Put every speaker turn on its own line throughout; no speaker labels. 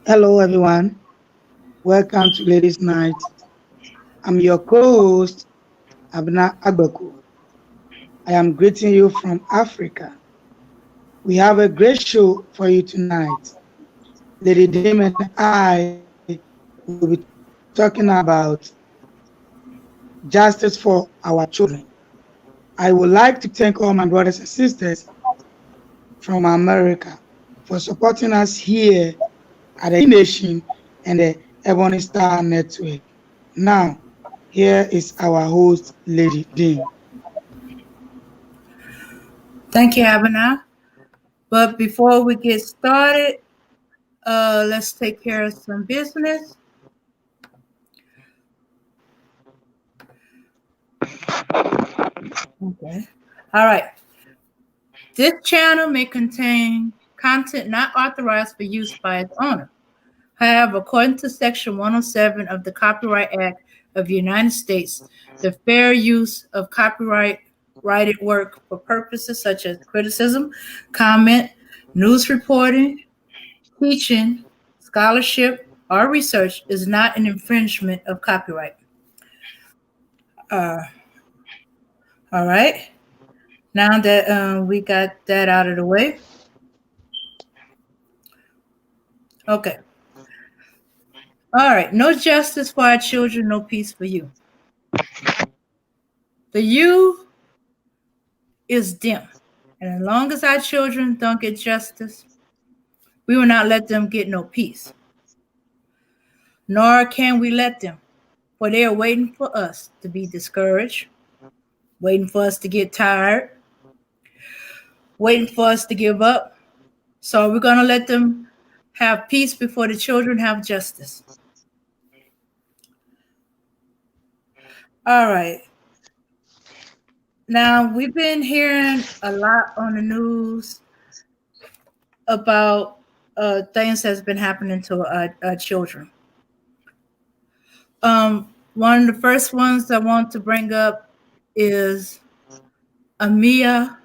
Hello, everyone. Welcome to Ladies' Night. I'm your co-host, Abna Agbaku. I am greeting you from Africa. We have a great show for you tonight. Lady Dame and I will be talking about justice for our children. I would like to thank all my brothers and sisters from America for supporting us here at the Nation and the Ebony Star Network. Now, here is our host, Lady Dean.
Thank you, Abena. But before we get started, let's take care of some business. Okay. All right. This channel may contain content not authorized for use by its owner. However, according to Section 107 of the Copyright Act of the United States, the fair use of copyrighted work for purposes such as criticism, comment, news reporting, teaching, scholarship, or research is not an infringement of copyright. Uh, all right. Now that we got that out of the way. Okay. All right. No justice for our children, no peace for you. The you is dim. And as long as our children don't get justice, we will not let them get no peace. Nor can we let them, for they are waiting for us to be discouraged, waiting for us to get tired, waiting for us to give up. So we're going to let them have peace before the children have justice. All right. Now, we've been hearing a lot on the news about things that's been happening to our children. One of the first ones I want to bring up is Amiya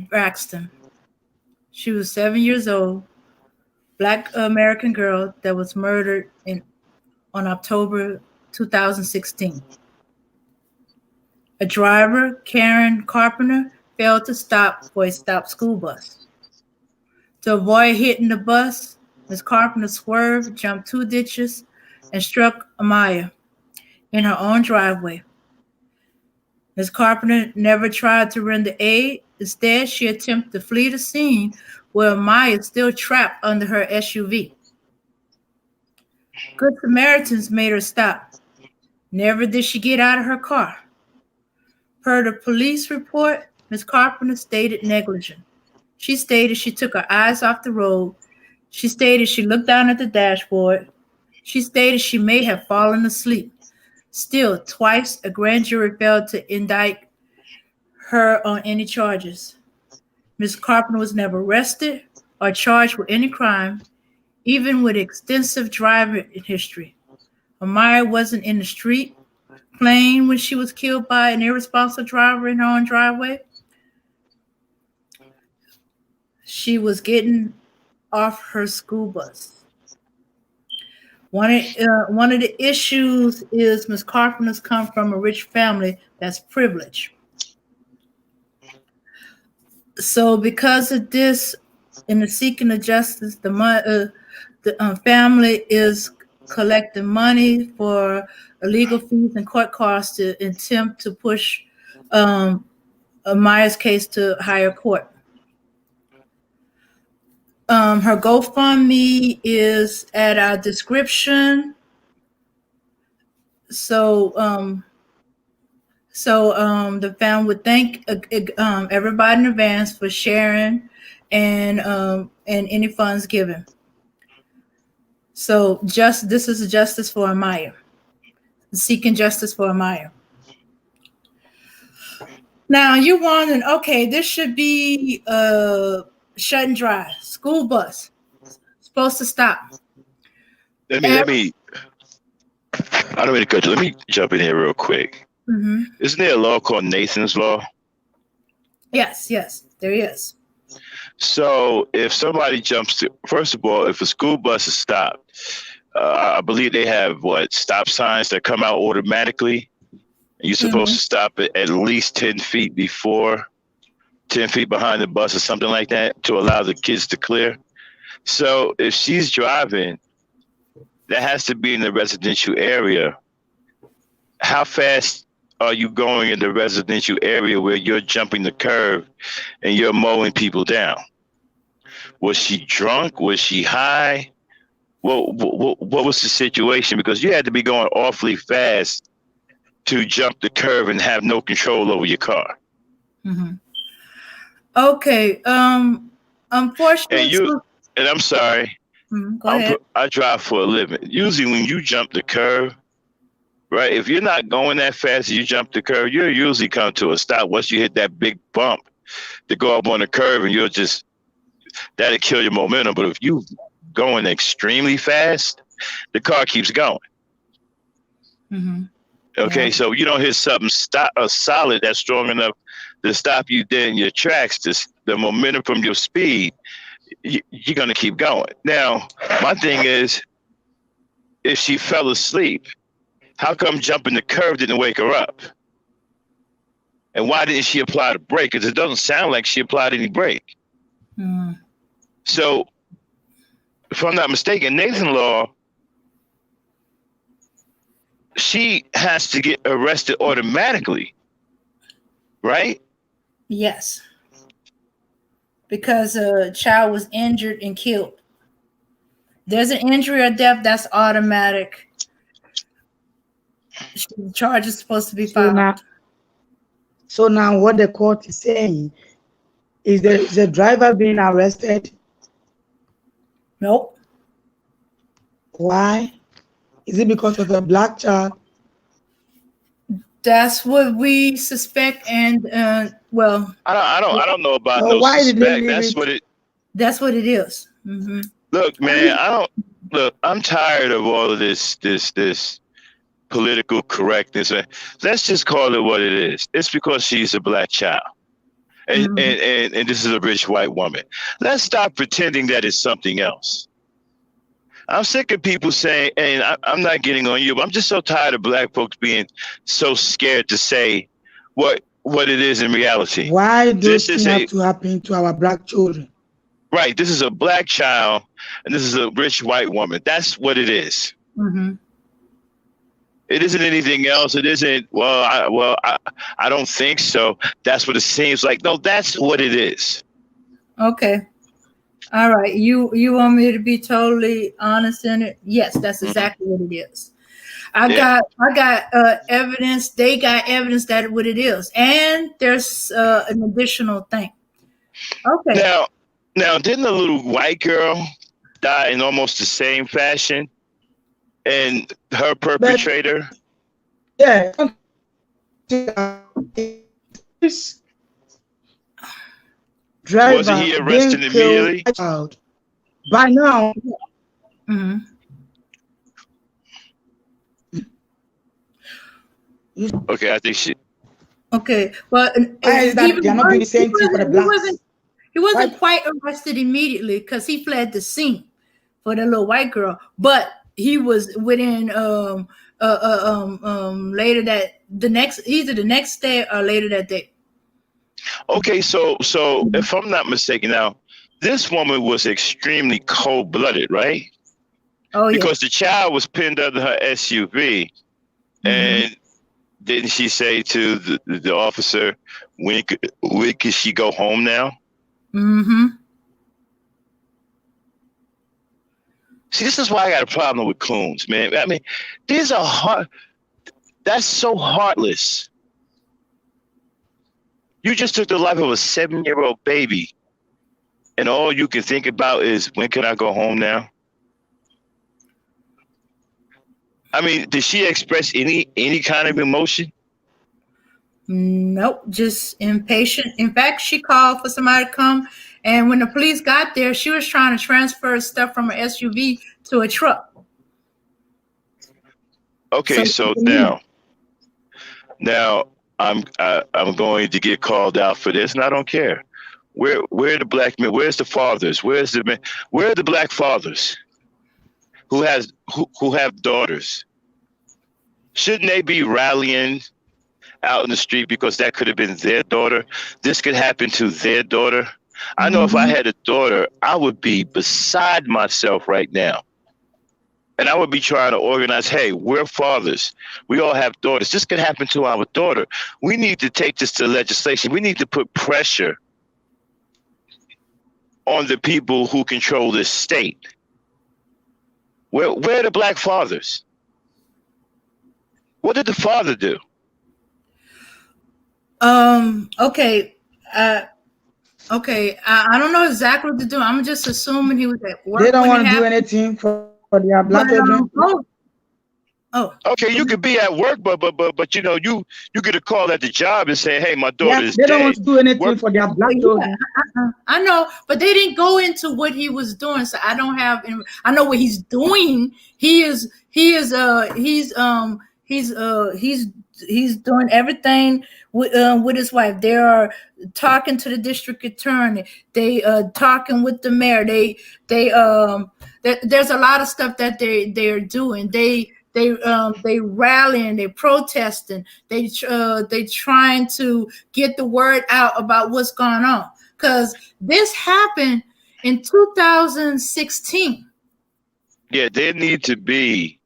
Braxton. She was 7 years old, Black American girl that was murdered on October 2016. A driver, Karen Carpenter, failed to stop for a stopped school bus. To avoid hitting the bus, Ms. Carpenter swerved, jumped 2 ditches, and struck Amiya in her own driveway. Ms. Carpenter never tried to render aid. Instead, she attempted to flee the scene where Amiya is still trapped under her SUV. Good Samaritans made her stop. Never did she get out of her car. Per the police report, Ms. Carpenter stated negligent. She stated she took her eyes off the road. She stated she looked down at the dashboard. She stated she may have fallen asleep. Still, twice a grand jury failed to indict her on any charges. Ms. Carpenter was never arrested or charged with any crime, even with extensive driving history. Amiya wasn't in the street playing when she was killed by an irresponsible driver in her own driveway. She was getting off her school bus. One of the issues is Ms. Carpenter's come from a rich family that's privileged. So because of this, in the seeking of justice, the family is collecting money for legal fees and court costs to attempt to push Amiya's case to higher court. Her GoFundMe is at our description. So the family would thank everybody in advance for sharing and any funds given. So this is justice for Amiya, seeking justice for Amiya. Now you're wondering, okay, this should be shut and dry. School bus supposed to stop.
I don't mean to cut you. Let me jump in here real quick.
Mm-hmm.
Isn't there a law called Nathan's Law?
Yes, there is.
So if somebody jumps to, first of all, if a school bus is stopped, I believe they have stop signs that come out automatically. You're supposed to stop at least 10 feet before, 10 feet behind the bus or something like that to allow the kids to clear. So if she's driving, that has to be in the residential area. How fast are you going in the residential area where you're jumping the curb and you're mowing people down? Was she drunk? Was she high? What was the situation? Because you had to be going awfully fast to jump the curb and have no control over your car.
Mm-hmm. Okay. Unfortunately,
and I'm sorry.
Go ahead.
I drive for a living. Usually, when you jump the curb, right? If you're not going that fast, you jump the curb. You usually come to a stop once you hit that big bump to go up on the curb, and that'll kill your momentum. But if you going extremely fast, the car keeps going.
Mm-hmm.
Okay,
yeah.
So you don't hit something solid that's strong enough to stop you dead in your tracks. The momentum from your speed, you're gonna keep going. Now, my thing is, if she fell asleep, how come jumping the curb didn't wake her up? And why didn't she apply the brake? Because it doesn't sound like she applied any brake.
Mm.
So, if I'm not mistaken, Nathan Law, she has to get arrested automatically, right?
Yes. Because a child was injured and killed. There's an injury or death, that's automatic. The charge is supposed to be filed.
So now what the court is saying is the driver being arrested?
Nope.
Why? Is it because of a black child?
That's what we suspect, and
I don't know about no
why
suspect.
Did they
That's what it is. Mm-hmm.
Look, man, I'm tired of all of this political correctness. Let's just call it what it is. It's because she's a black child, and this is a rich white woman. Let's stop pretending that it's something else. I'm sick of people saying, and I'm not getting on you, but I'm just so tired of black folks being so scared to say what it is in reality.
Why do this have to happen to our black children?
Right. This is a black child, and this is a rich white woman. That's what it is.
Mm-hmm.
It isn't anything else. It isn't, I don't think so. That's what it seems like. No, that's what it is.
Okay. All right. You want me to be totally honest in it? Yes, that's exactly what it is. I got evidence. They got evidence that what it is. And there's an additional thing. Okay.
Now, didn't a little white girl die in almost the same fashion? And her perpetrator?
Driver
wasn't he arrested immediately?
By now.
Mm-hmm.
Okay, I think she.
Okay, well, he wasn't quite arrested immediately because he fled the scene for the little white girl, but he was within later either the next day or later that day.
Okay, so if I'm not mistaken, now this woman was extremely cold-blooded, right?
Oh, yeah.
Because the child was pinned under her SUV, and didn't she say to the officer, when could she go home now?
Mm-hmm.
See, this is why I got a problem with coons, man. I mean, these are that's so heartless. You just took the life of a 7-year-old baby, and all you can think about is, when can I go home now? I mean, did she express any kind of emotion?
Nope, just impatient. In fact, she called for somebody to come, and when the police got there, she was trying to transfer stuff from her SUV to a truck.
Okay, so now I'm going to get called out for this, and I don't care. Where are the black men? Where's the fathers? Where's the men? Where are the black fathers who have daughters? Shouldn't they be rallying out in the street because that could have been their daughter? This could happen to their daughter. I know if I had a daughter, I would be beside myself right now. And I would be trying to organize, hey, we're fathers. We all have daughters. This could happen to our daughter. We need to take this to legislation. We need to put pressure on the people who control this state. Where are the black fathers? What did the father do?
Okay. Okay. I don't know exactly what to do. I'm just assuming he was at work.
They don't
want to
do anything for their black children.
Okay, you could be at work, but you know, you get a call at the job and say, hey, my daughter is
they
dead.
don't want to do anything for their black children.
I know, but they didn't go into what he was doing, so I don't have. I know what he's doing. He's doing everything with his wife. They are talking to the district attorney. They talking with the mayor. There's a lot of stuff that they're doing. They rallying, they protesting, they trying to get the word out about what's going on, because this happened in 2016.
Yeah, there need to be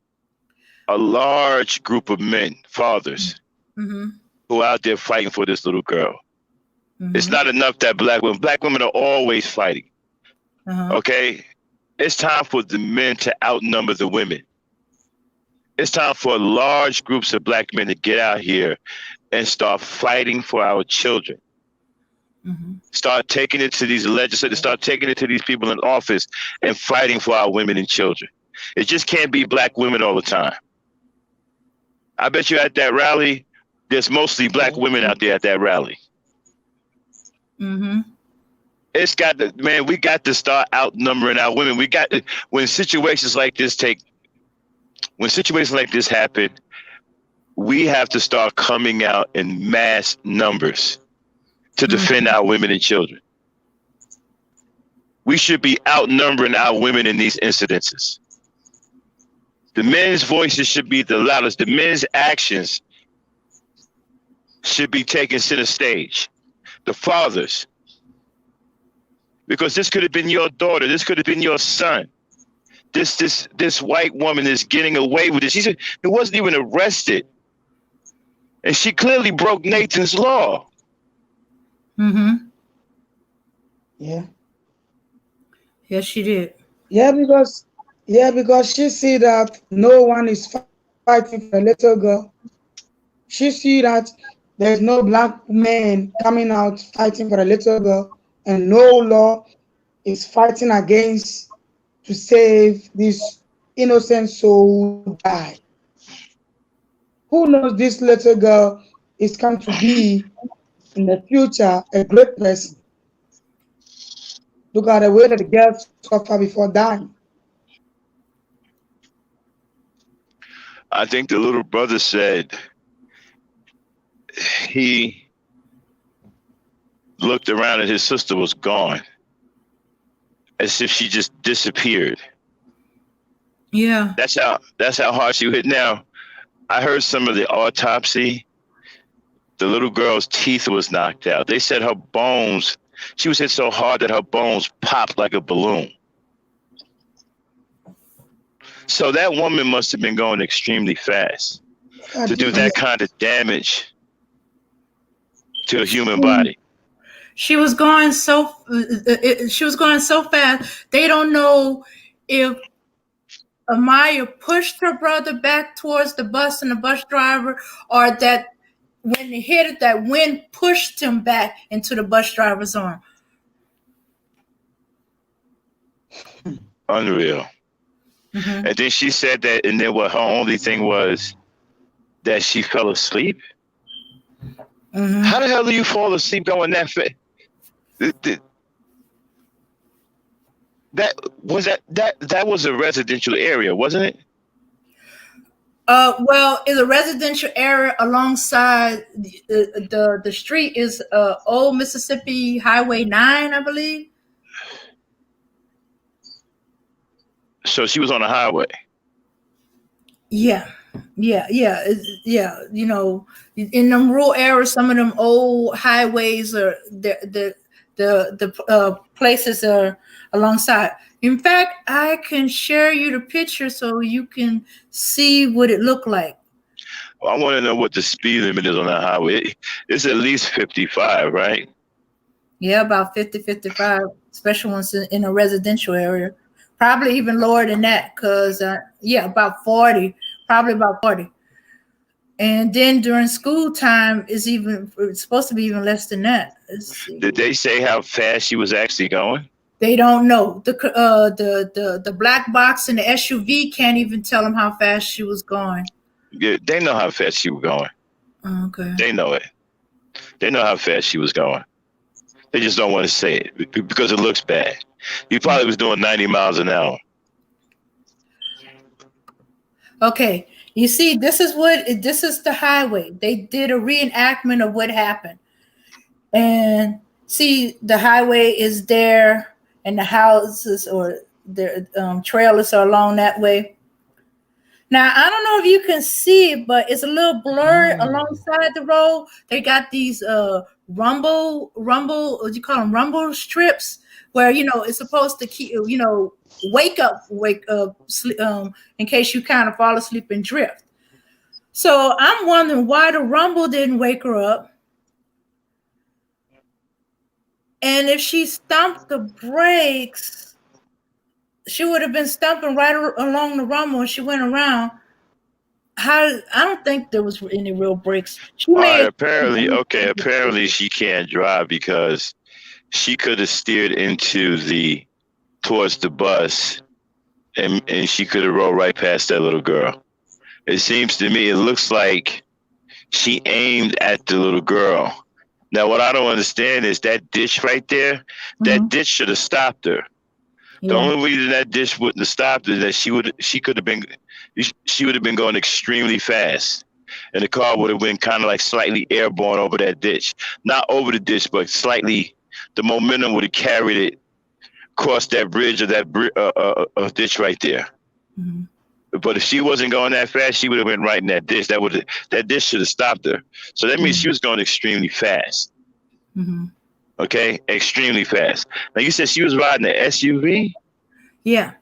a large group of men, fathers, who are out there fighting for this little girl. It's not enough that black women are always fighting. Okay, it's time for the men to outnumber the women. It's time for large groups of black men to get out here and start fighting for our children. Start taking it to these legislators, start taking it to these people in office and fighting for our women and children. It just can't be black women all the time. I bet you at that rally, there's mostly black women out there at that rally. It's got to, man, we got to start outnumbering our women. We got to, when situations like this happen, we have to start coming out in mass numbers to defend our women and children. We should be outnumbering our women in these incidences. The men's voices should be the loudest. The men's actions should be taken center stage. The fathers. Because this could have been your daughter. This could have been your son. This white woman is getting away with it. It wasn't even arrested. And she clearly broke Nathan's law.
Yeah.
Yes, she did.
Yeah, because she see that no one is fighting for a little girl. She see that there's no black man coming out fighting for a little girl, and no law is fighting against to save this innocent soul who died. Who knows, this little girl is going to be in the future a great person. Look at the way that the girl suffered before dying.
I think the little brother said he looked around and his sister was gone, as if she just disappeared.
Yeah.
That's how hard she hit. Now, I heard some of the autopsy. The little girl's teeth was knocked out. They said her bones, she was hit so hard that her bones popped like a balloon. So that woman must have been going extremely fast to do that kind of damage to a human body.
She was going so fast. They don't know if Amiya pushed her brother back towards the bus and the bus driver, or that when they hit it, that wind pushed him back into the bus driver's arm.
Unreal. And then she said that, and then what her only thing was that she fell asleep. How the hell do you fall asleep going that fast? That was a residential area, wasn't it?
Well, it's a residential area alongside the street is Old Mississippi Highway 9, I believe.
So she was on the highway.
Yeah, yeah. You know, in them rural areas, some of them old highways are the places are alongside. In fact, I can share you the picture so you can see what it looked like.
I want to know what the speed limit is on that highway. It's at least 55, right?
Yeah, about 50, 55, especially ones in a residential area. Probably even lower than that, because yeah, about 40, probably about 40. And then during school time it's supposed to be even less than that. Let's see.
Did they say how fast she was actually going?
They don't know. The black box and the SUV can't even tell them how fast she was going.
Yeah, they know how fast she was going.
Okay.
They know it. They know how fast she was going. They just don't want to say it because it looks bad. He probably was doing 90 miles an hour.
Okay. You see, this is the highway. They did a reenactment of what happened. And see, the highway is there and the houses or the trailers are along that way. Now, I don't know if you can see it, but it's a little blurred alongside the road. They got these rumble, what do you call them? Rumble strips where, you know, it's supposed to keep, you know, wake up, sleep, in case you kind of fall asleep and drift. So I'm wondering why the rumble didn't wake her up. And if she stomped the brakes, she would have been stomping right along the rumble and she went around. I don't think there was any real brakes.
Apparently she can't drive because she could have steered towards the bus and she could have rolled right past that little girl. It seems to me, it looks like she aimed at the little girl. Now, what I don't understand is that ditch right there, that ditch should have stopped her. Yeah. The only reason that ditch wouldn't have stopped her is that she would have been going extremely fast. And the car would have been kind of like slightly airborne over that ditch. Not over the ditch, but slightly, the momentum would have carried it across that bridge or that ditch right there. Mm-hmm. But if she wasn't going that fast, she would have been right in that ditch. That ditch should have stopped her. So that means she was going extremely fast. Mm-hmm. Okay, extremely fast. Now you said she was riding an SUV?
Yeah.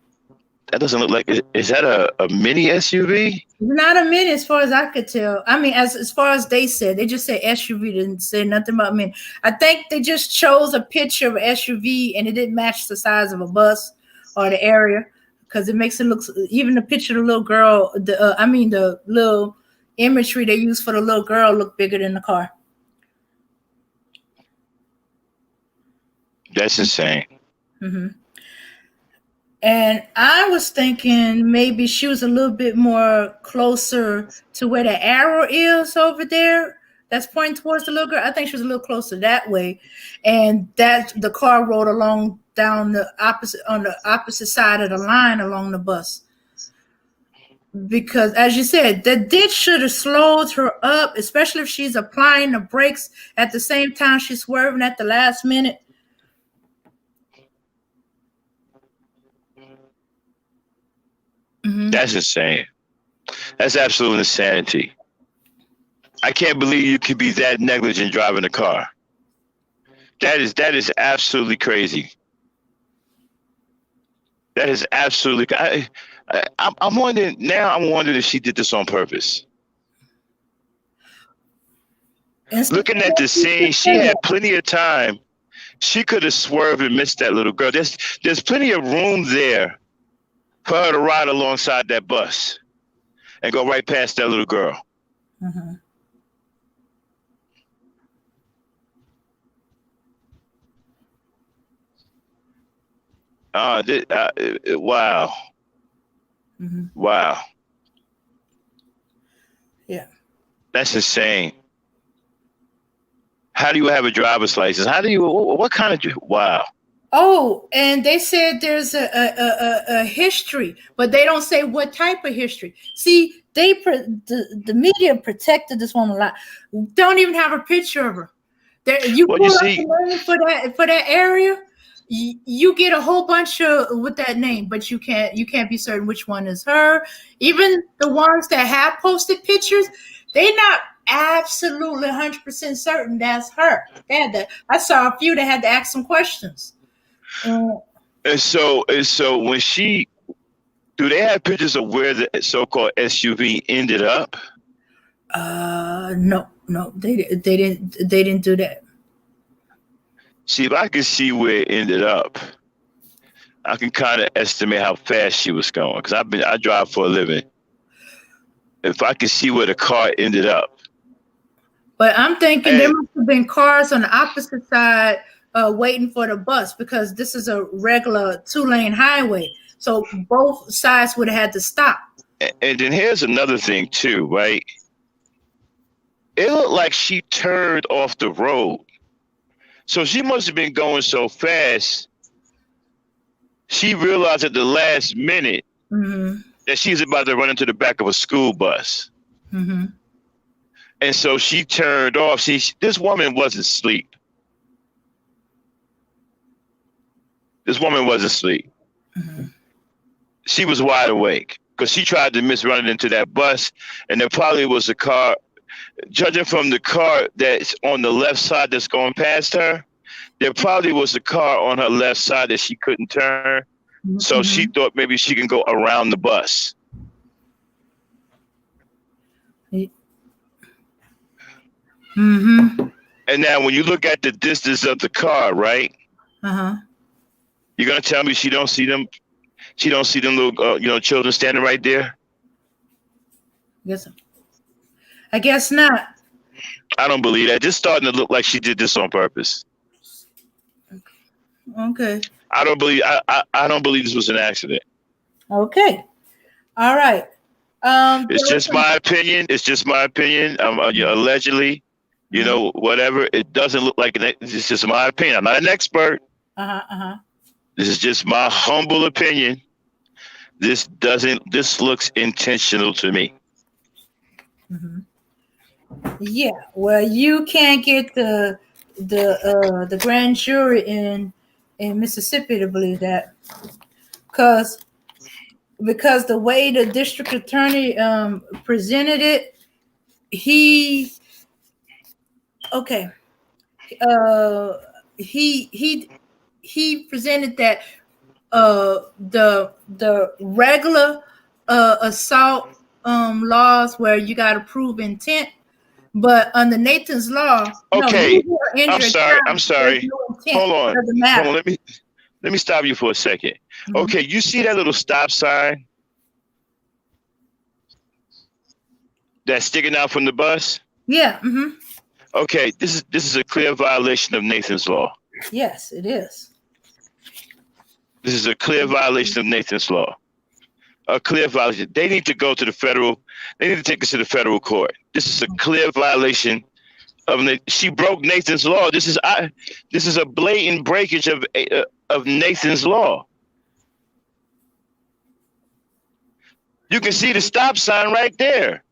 That doesn't look like. Is that a mini SUV?
Not a mini, as far as I could tell. I mean, as far as they said, they just said SUV. Didn't say nothing about mini. I think they just chose a picture of an SUV and it didn't match the size of a bus or the area. Because it makes it look, even the picture of the little girl, the little imagery they use for the little girl look bigger than the car.
That's insane.
Mm-hmm. And I was thinking maybe she was a little bit more closer to where the arrow is over there. That's pointing towards the little girl. I think she was a little closer that way. And that the car rode along on the opposite side of the line along the bus. Because as you said, the ditch should have slowed her up, especially if she's applying the brakes at the same time she's swerving at the last minute.
Mm-hmm. That's insane. That's absolute insanity. I can't believe you could be that negligent driving a car. That is absolutely crazy. That is absolutely. I'm wondering now. I'm wondering if she did this on purpose. Looking at the scene, she had plenty of time. She could have swerved and missed that little girl. There's plenty of room there for her to ride alongside that bus and go right past that little girl. Mm-hmm. Wow. Mm-hmm. Wow.
Yeah.
That's insane. How do you have a driver's license? What kind of, wow.
Oh, and they said there's a history, but they don't say what type of history. See, the media protected this woman a lot. Don't even have a picture of her. There, you
Well,
pull
you
up
see,
the name for that area, you get a whole bunch of with that name, but you can't be certain which one is her. Even the ones that have posted pictures, they're not absolutely 100% certain that's her. I saw a few that had to ask some questions.
and so when do they have pictures of where the so-called SUV ended up?
No, they didn't do that.
See, if I could see where it ended up, I can kind of estimate how fast she was going because I drive for a living. If I could see where the car ended up,
but I'm thinking there
and
must have been cars on the opposite side waiting for the bus because this is a regular 2-lane highway, so both sides would have had to stop.
and then here's another thing too, right? It looked like she turned off the road. So she must have been going so fast, she realized at the last minute that she's about to run into the back of a school bus. And so she turned off. See, this woman wasn't asleep. This woman wasn't asleep. She was wide awake because she tried to miss running into that bus. And there probably was a car, judging from the car that's on the left side that's going past her, there probably was a car on her left side that she couldn't turn. So she thought maybe she can go around the bus. And now when you look at the distance of the car, right? You're gonna tell me she don't see them little children standing right there?
I guess not.
I don't believe that. Just starting to look like she did this on purpose.
Okay.
I don't believe this was an accident.
Okay. All right.
It's just my opinion. It's just my opinion. Allegedly, whatever. It doesn't look like it. It's just my opinion. I'm not an expert. This is just my humble opinion. This looks intentional to me.
Yeah. Well, you can't get the grand jury in Mississippi to believe that, because the way the district attorney presented it, he presented that the regular assault laws where you got to prove intent, but under Nathan's law,
okay.
I'm
sorry.
No
Hold on. Let me stop you for a second. Okay, you see that little stop sign that's sticking out from the bus?
Yeah.
Okay, this is a clear violation of Nathan's law.
Yes, it is.
This is a clear violation of Nathan's law. A clear violation. They need to go to the federal. They need to take us to the federal court. This is a clear violation of. She broke Nathan's law. This is a blatant breakage of Nathan's law. You can see the stop sign right there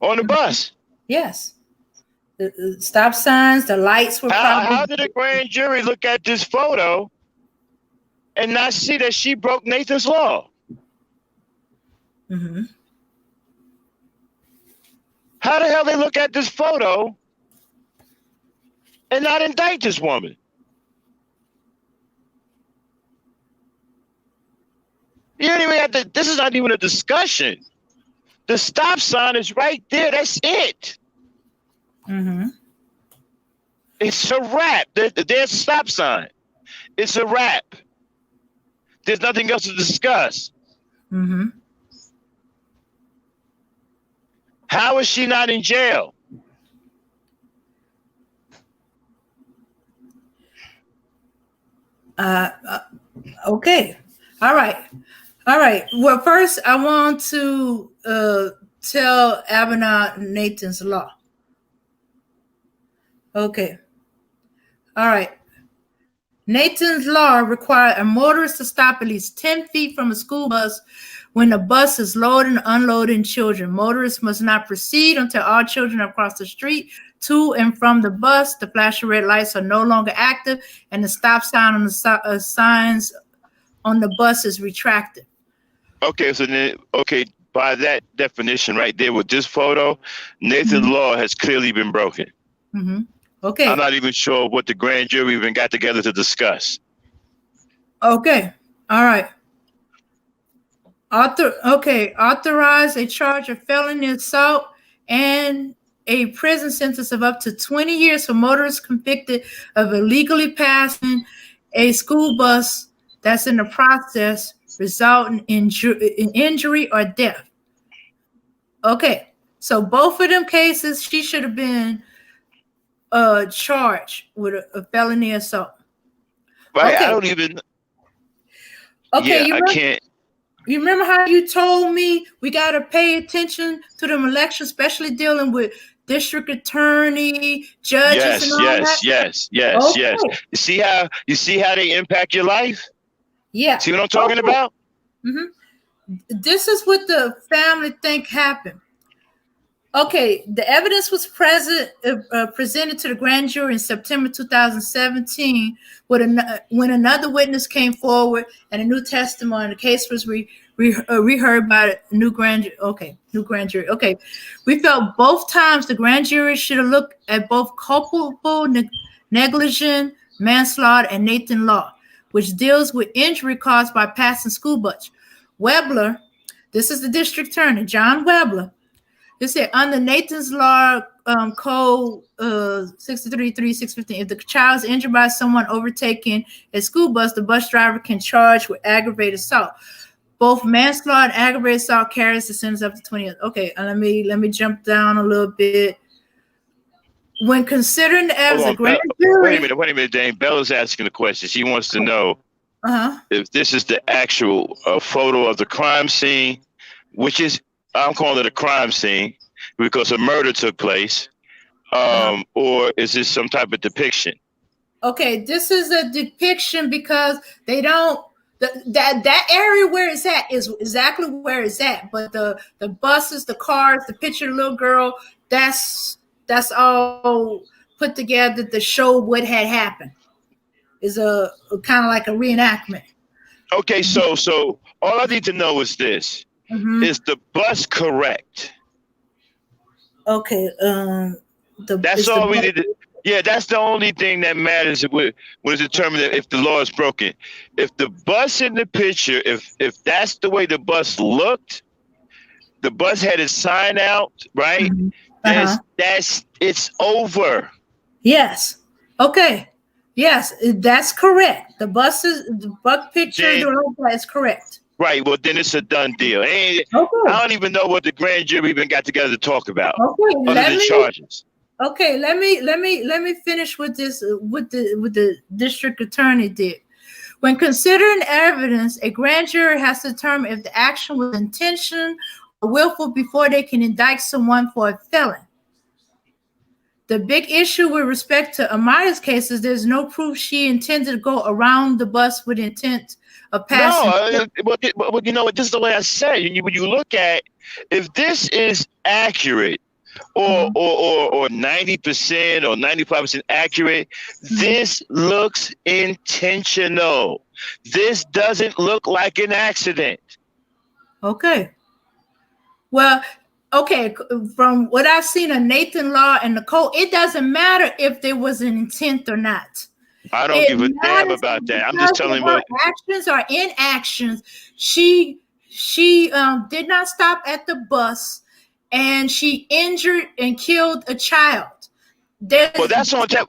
on the bus.
Yes. The stop signs, the lights were probably...
How did a grand jury look at this photo and not see that she broke Nathan's law? How the hell they look at this photo and not indict this woman? You don't even have to, this is not even a discussion. The stop sign is right there. That's it. It's a wrap. There's a stop sign. It's a wrap. There's nothing else to discuss. How is she not in jail?
Okay. All right. Well, first I want to tell Ebony Nathan's law. Okay. All right. Nathan's law required a motorist to stop at least 10 feet from a school bus When the bus is loading and unloading children, motorists must not proceed until all children have crossed the street to and from the bus. The flashing red lights are no longer active, and the stop sign on the signs on the bus is retracted.
Okay, so then, by that definition right there with this photo, Nathan's law has clearly been broken.
Okay.
I'm not even sure what the grand jury even got together to discuss.
Okay. All right. Authorize a charge of felony assault and a prison sentence of up to 20 years for motorists convicted of illegally passing a school bus that's in the process resulting in injury or death. Okay, so both of them cases, she should have been charged with a felony assault.
Right?
Okay.
I don't even.
Okay,
yeah, I can't.
You remember how you told me we got to pay attention to them elections, especially dealing with district attorney, judges, and all that?
Yes.
Okay.
You see how they impact your life?
Yeah.
See what I'm talking about?
This is what the family think happened. Okay, the evidence was presented to the grand jury in September 2017 when another witness came forward and a new testimony. The case was reheard by the new grand jury. Okay, we felt both times the grand jury should have looked at both culpable negligent manslaughter and Nathan law, which deals with injury caused by passing school bus. Webler, this is the district attorney, John Webler. They said under Nathan's law code 63-3615, if the child is injured by someone overtaking a school bus, the bus driver can charge with aggravated assault. Both manslaughter and aggravated assault carries the sentence up to 20 years. Okay, let me jump down a little bit. When considering the evidence, a grand jury.
Wait a minute, Dane. Bella's asking the question. She wants to know if this is the actual photo of the crime scene, which is, I'm calling it a crime scene because a murder took place, or is this some type of depiction?
Okay, this is a depiction because they don't, that area where it's at is exactly where it's at, but the buses, the cars, the picture of the little girl, that's all put together to show what had happened. Is a kind of like a reenactment.
Okay, so all I need to know is this. Is the bus correct?
Okay,
that's all we need to, yeah, that's the only thing that matters when it's determined if the law is broken. If the bus in the picture, if that's the way the bus looked, the bus had its sign out, right? It's over.
Yes. Okay. Yes, that's correct. The bus picture is correct.
Right. Well, then it's a done deal. I don't even know what the grand jury even got together to talk about.
Okay,
other than charges.
Okay, let me finish with this. What the district attorney did. When considering evidence, a grand jury has to determine if the action was intentional or willful before they can indict someone for a felony. The big issue with respect to Amiya's case is there's no proof she intended to go around the bus with intent of passing.
No, but you know what? This is the way I say. When you look at, if this is accurate or 90% or 95% accurate, this looks intentional. This doesn't look like an accident.
Okay. Well, okay, from what I've seen of Nathan Law and the code, it doesn't matter if there was an intent or not.
I don't give a damn about that. I'm just telling you what
actions are inactions. She did not stop at the bus, and she injured and killed a child.
Well, that's on top.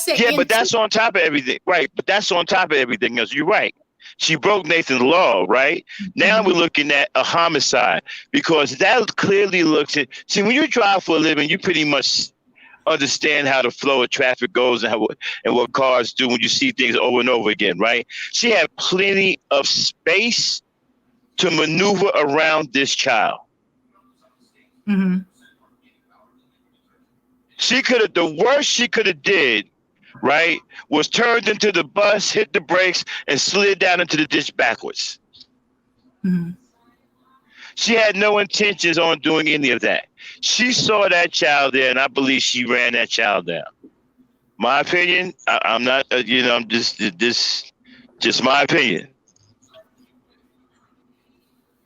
Yeah, but that's on top of everything, right? But that's on top of everything else. You're right. She broke Nathan's law, right? Now we're looking at a homicide because that clearly looks at. See, when you drive for a living, you pretty much understand how the flow of traffic goes and what cars do when you see things over and over again, right? She had plenty of space to maneuver around this child. She could have, the worst she could have did, right, was turned into the bus, hit the brakes, and slid down into the ditch backwards. She had no intentions on doing any of that. She saw that child there, and I believe she ran that child down. My opinion. I'm not. I'm just my opinion.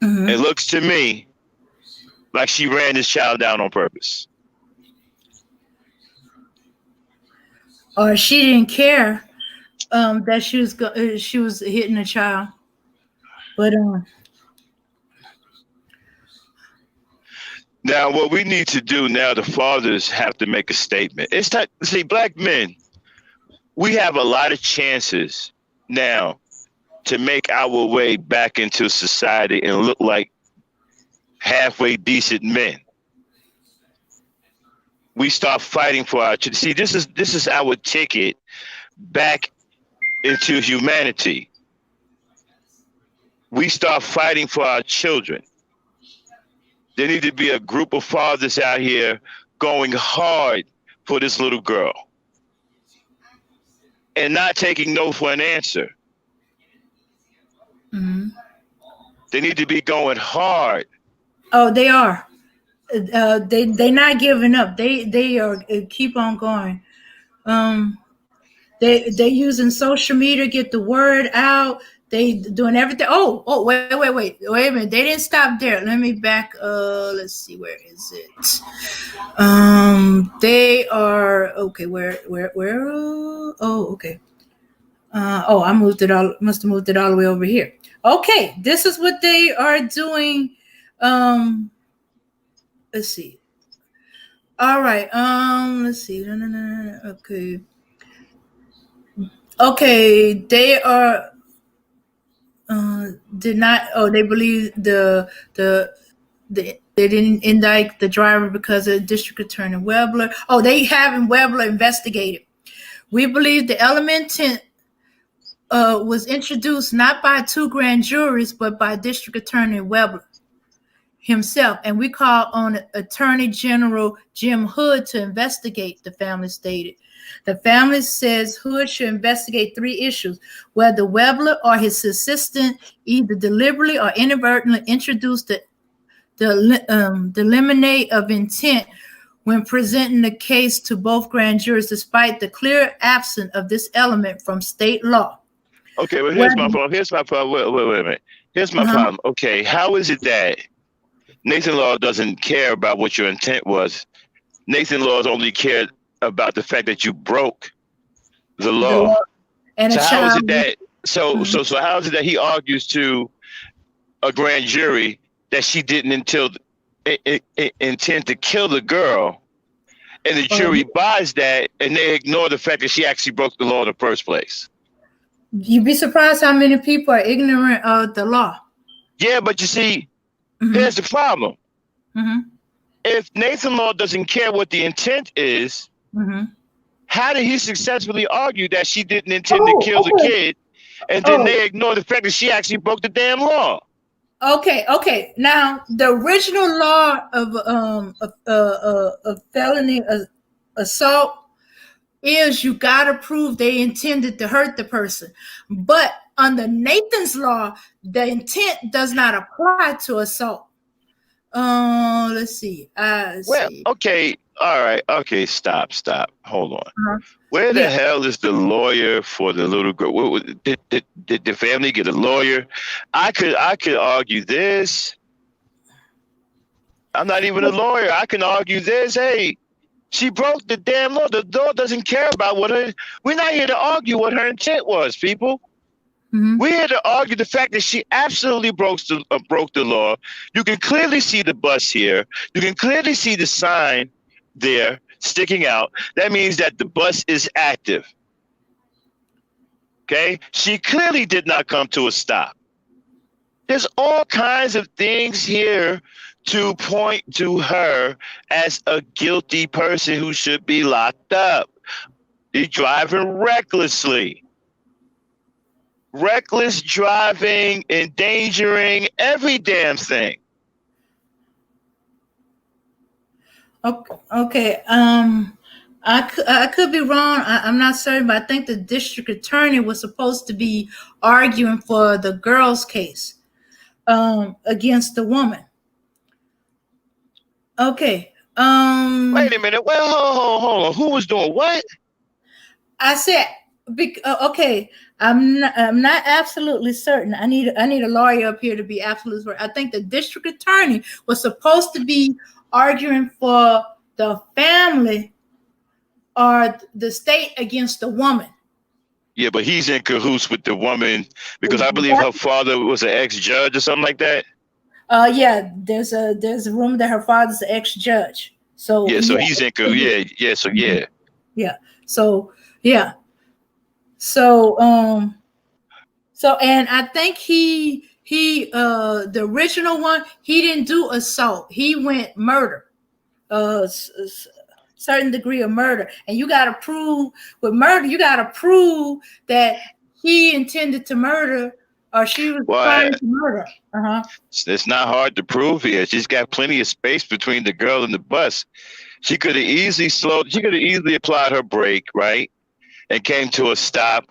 Mm-hmm.
It looks to me like she ran this child down on purpose.
Or she didn't care that she was hitting a child. But
Now, what we need to do now, the fathers have to make a statement. It's time. See, black men, we have a lot of chances now to make our way back into society and look like halfway decent men. We start fighting for our children. See, this is our ticket back into humanity. We start fighting for our children. There need to be a group of fathers out here going hard for this little girl and not taking no for an answer.
mm-hmm.
They need to be going hard.
Oh, they are. They not giving up. They are keep on going. They using social media to get the word out. They doing everything. Oh, wait a minute. They didn't stop there. Let me back. Let's see, where is it? They are okay. Where? Oh, okay. I moved it all. Must have moved it all the way over here. Okay, this is what they are doing. Let's see. All right. Let's see. No. Okay. Okay, they are did not. Oh, they believe they didn't indict the driver because of District Attorney Webler. Oh, they having Webler investigated. We believe the element was introduced not by 2 grand juries, but by District Attorney Webler himself, and we call on Attorney General Jim Hood to investigate, the family stated. The family says Hood should investigate 3 issues: whether Webler or his assistant either deliberately or inadvertently introduced the lemonade of intent when presenting the case to both grand juries, despite the clear absence of this element from state law.
Okay, well, here's my problem. Wait a minute. Here's my problem. Okay, how is it that Nathan Law doesn't care about what your intent was? Nathan Law only cared about the fact that you broke the law.
And
so how is it that so how is it that he argues to a grand jury that she didn't intend to kill the girl, and the jury buys that, and they ignore the fact that she actually broke the law in the first place?
You'd be surprised how many people are ignorant of the law.
Yeah, but you see, here's the problem. If Nathan Law doesn't care what the intent is, how did he successfully argue that she didn't intend to kill the kid, and then they ignore the fact that she actually broke the damn law?
Okay. Now, the original law of felony assault is you gotta prove they intended to hurt the person. But under Nathan's law, the intent does not apply to assault. Let's see.
Okay. All right. Okay. Stop. Hold on. Where the hell is the lawyer for the little girl? Did the family get a lawyer? I could argue this. I'm not even a lawyer. I can argue this. Hey, she broke the damn law. The law doesn't care about we're not here to argue what her intent was, people. We're here to argue the fact that she absolutely broke the law. You can clearly see the bus here. You can clearly see the sign there sticking out. That means that the bus is active. Okay? She clearly did not come to a stop. There's all kinds of things here to point to her as a guilty person who should be locked up. You're driving recklessly. Reckless driving, endangering every damn thing.
Okay. I could be wrong. I'm not certain, but I think the district attorney was supposed to be arguing for the girl's case against the woman. Okay.
Wait a minute. Well, hold on. Who was doing what?
I said, okay. I'm not absolutely certain. I need a lawyer up here to be absolutely certain. I think the district attorney was supposed to be arguing for the family or the state against the woman.
Yeah, but he's in cahoots with the woman because I believe her father was an ex-judge or something like that.
Yeah, there's a rumor that her father's an ex-judge. So
yeah, so he's in cahoots. Yeah, so yeah.
Yeah. So yeah. So so and I think he the original one, he didn't do assault. He went murder. Certain degree of murder. And you got to prove with murder, you got to prove that he intended to murder or she was trying to murder.
It's not hard to prove here. She's got plenty of space between the girl and the bus. She could have easily applied her brake, right? And came to a stop.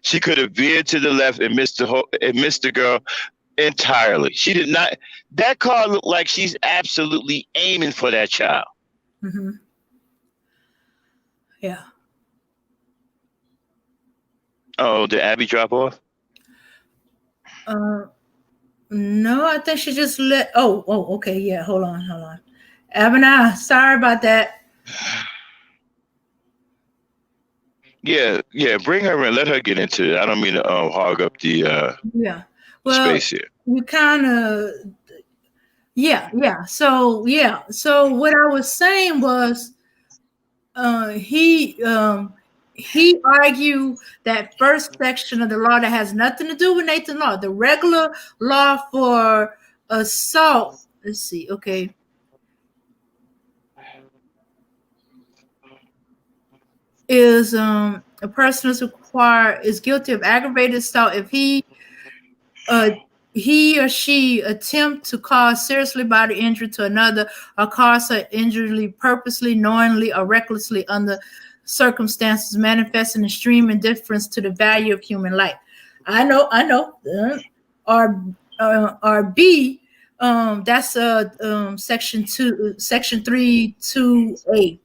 She could have veered to the left and missed the girl entirely. She did not. That car looked like she's absolutely aiming for that child.
Mm-hmm. Yeah.
Oh, did Abby drop off?
No, I think she just let. Oh, okay. Yeah, hold on. Ebony, sorry about that.
Yeah. Bring her in. Let her get into it. I don't mean to hog up the space here.
You kind of. Yeah. So what I was saying was, he argued that first section of the law that has nothing to do with Nathan law, the regular law for assault. Let's see. Okay. Is a person is guilty of aggravated assault if he or she attempt to cause seriously bodily injury to another or cause her injury purposely, knowingly, or recklessly under circumstances manifesting extreme indifference to the value of human life. I know. Or B, that's section 3 2A.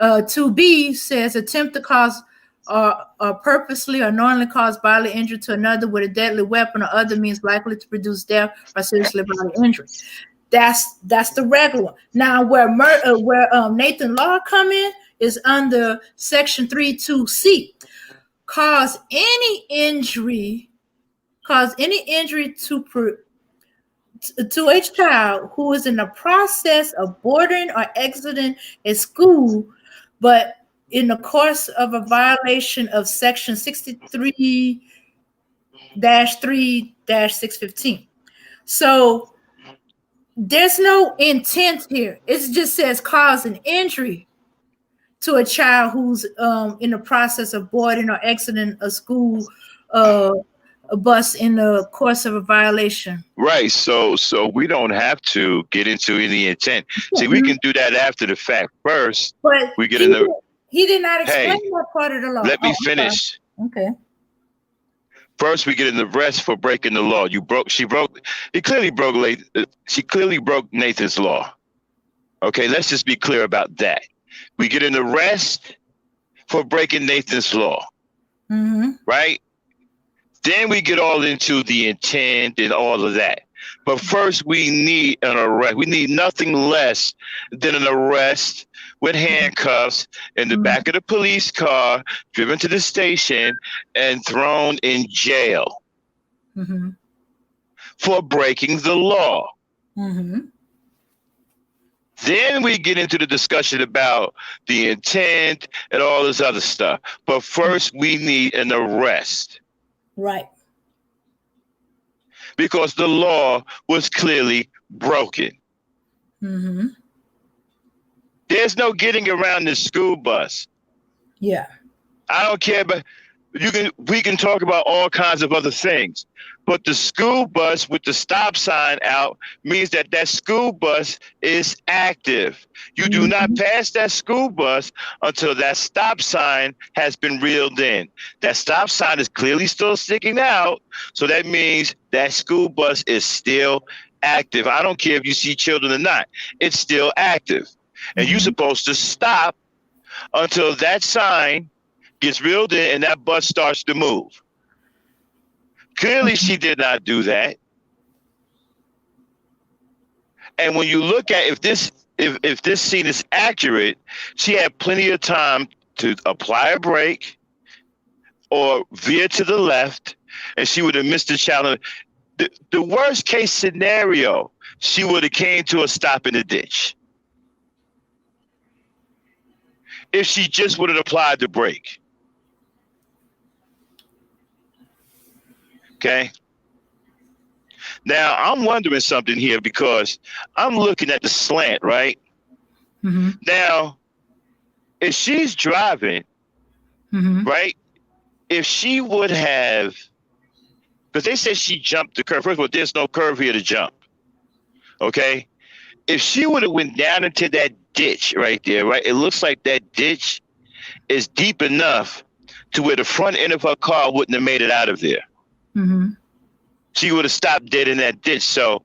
2B says attempt to cause or purposely or knowingly cause bodily injury to another with a deadly weapon or other means likely to produce death or seriously bodily injury. That's the regular one. Now, where Nathan Law come in is under section 3.2c. Cause any injury to a child who is in the process of boarding or exiting a school, but in the course of a violation of section 63-3-615. So there's no intent here. It just says cause an injury to a child who's in the process of boarding or exiting a school a bus in the course of a violation.
Right. So we don't have to get into any intent. See, we can do that after the fact. First,
but
we get in the.
He did not explain that part of the law.
Let me finish.
Okay.
First, we get an arrest for breaking the law. She clearly broke Nathan's law. Okay, let's just be clear about that. We get an arrest for breaking Nathan's law.
Mm-hmm.
Right? Then we get all into the intent and all of that. But first, we need an arrest. We need nothing less than an arrest with handcuffs in the back of the police car, driven to the station, and thrown in jail for breaking the law.
Mm-hmm.
Then we get into the discussion about the intent and all this other stuff. But first, we need an arrest.
Right.
Because the law was clearly broken.
Mm-hmm.
There's no getting around this school bus.
Yeah.
I don't care, but we can talk about all kinds of other things. But the school bus with the stop sign out means that school bus is active. You do not pass that school bus until that stop sign has been reeled in. That stop sign is clearly still sticking out. So that means that school bus is still active. I don't care if you see children or not. It's still active. And you're supposed to stop until that sign gets reeled in and that bus starts to move. Clearly, she did not do that. And when you look at if this scene is accurate, she had plenty of time to apply a brake or veer to the left, and she would have missed the challenge. The worst case scenario, she would have came to a stop in the ditch. If she just would have applied the brake. Okay. Now, I'm wondering something here because I'm looking at the slant, right?
Mm-hmm.
Now, if she's driving, right, if she would have, because they said she jumped the curve. First of all, there's no curve here to jump, okay? If she would have went down into that ditch right there, right, it looks like that ditch is deep enough to where the front end of her car wouldn't have made it out of there.
Mm-hmm.
She would have stopped dead in that ditch. So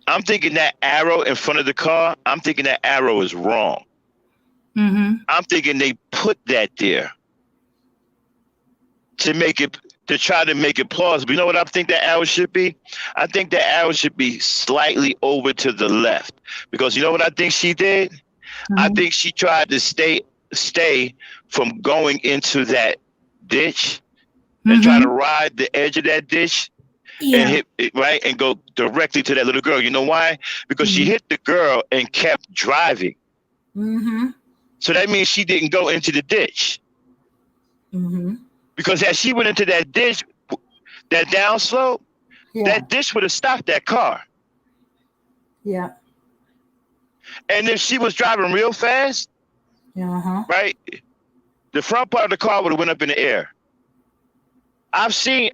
I'm thinking that arrow in front of the car, I'm thinking that arrow is wrong.
Mm-hmm.
I'm thinking they put that there to try to make it plausible. You know what I think that arrow should be? I think that arrow should be slightly over to the left. Because you know what I think she did? Mm-hmm. I think she tried to stay from going into that ditch and try to ride the edge of that ditch and hit it, right, and go directly to that little girl. You know why? Because she hit the girl and kept driving.
Mm-hmm.
So that means she didn't go into the ditch.
Mm-hmm.
Because as she went into that ditch, that downslope, that ditch would have stopped that car.
Yeah.
And if she was driving real fast, right, the front part of the car would have went up in the air. I've seen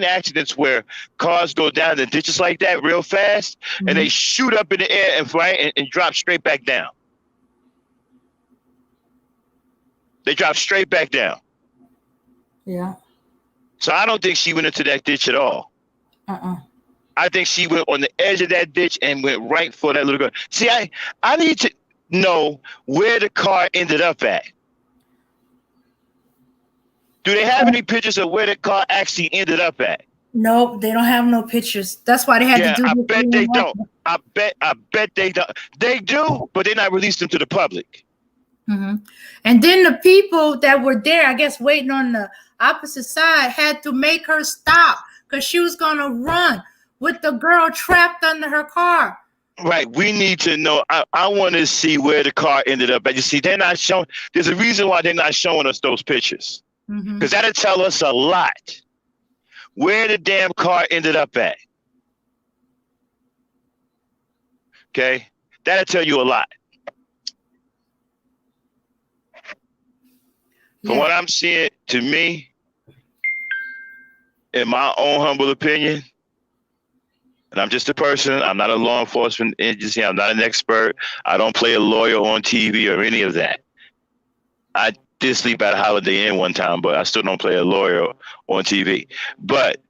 accidents where cars go down the ditches like that real fast, and they shoot up in the air and drop straight back down. They drop straight back down.
Yeah.
So I don't think she went into that ditch at all. I think she went on the edge of that ditch and went right for that little girl. See, I need to know where the car ended up at. Do they have any pictures of where the car actually ended up at?
Nope, they don't have no pictures. That's why they had to do.
I bet they don't. I bet they don't. They do, but they're not released them to the public.
Mm-hmm. And then the people that were there, I guess, waiting on the opposite side, had to make her stop because she was gonna run with the girl trapped under her car.
Right. We need to know. I want to see where the car ended up at. You see, they're not showing. There's a reason why they're not showing us those pictures. Because that'll tell us a lot. Where the damn car ended up at. Okay? That'll tell you a lot. From what I'm seeing, to me, in my own humble opinion, and I'm just a person, I'm not a law enforcement agency, I'm not an expert, I don't play a lawyer on TV or any of that. I did sleep at a Holiday Inn one time, but I still don't play a lawyer on TV. But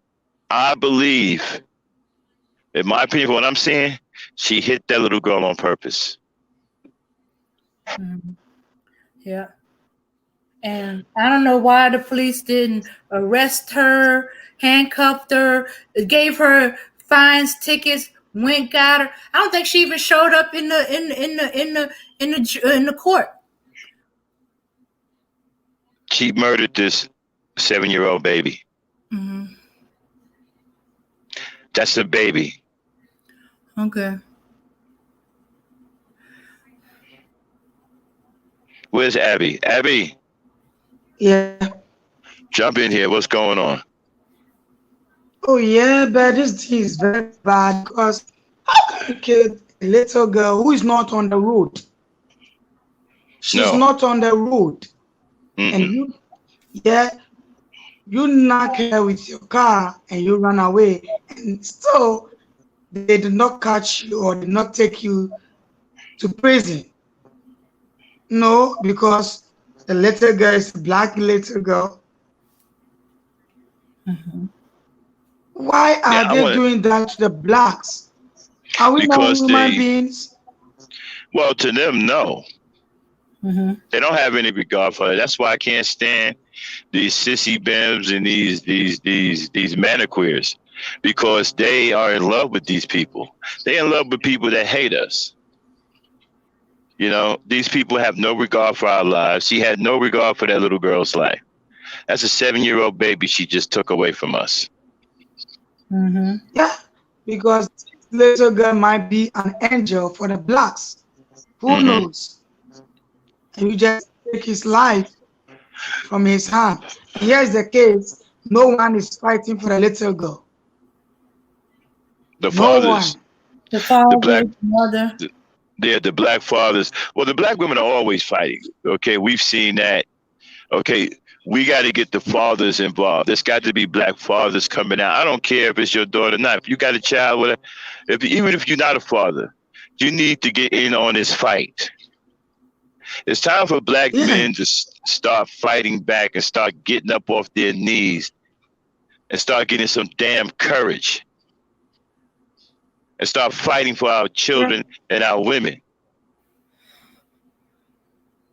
I believe, in my opinion, what I'm seeing, she hit that little girl on purpose.
Yeah. And I don't know why the police didn't arrest her, handcuffed her, gave her fines, tickets, went got her. I don't think she even showed up in the court.
She murdered this 7-year-old baby. That's a baby.
Okay.
Where's Abby? Abby.
Yeah.
Jump in here. What's going on?
Oh yeah, but this thing is very bad because how can you kill a little girl who is not on the road? She's not on the road. And you knock her with your car and you run away, and still they did not catch you or did not take you to prison. No, because the little girl is a black little girl. Why
Yeah,
are they doing that to the blacks? Are we not
because
human beings?
well, to them, no.
Mm-hmm.
They don't have any regard for it. That's why I can't stand these sissy bims and these maniqueers, because they are in love with these people. They're in love with people that hate us. You know, these people have no regard for our lives. She had no regard for that little girl's life. That's a 7-year-old baby she just took away from us.
Mm-hmm.
Yeah, because this little girl might be an angel for the blacks. Who
Mm-hmm.
knows? And you just take his life from his hand. And here's the case: no one is fighting for the little girl.
The
No
fathers,
one.
The
the
father,
black,
the mother.
the black fathers. Well, the black women are always fighting. Okay, we've seen that. Okay, we got to get the fathers involved. There's got to be black fathers coming out. I don't care if it's your daughter or not. If you got a child with, even if you're not a father, you need to get in on this fight. It's time for black
Yeah.
men to start fighting back and start getting up off their knees and start getting some damn courage and start fighting for our children and our women.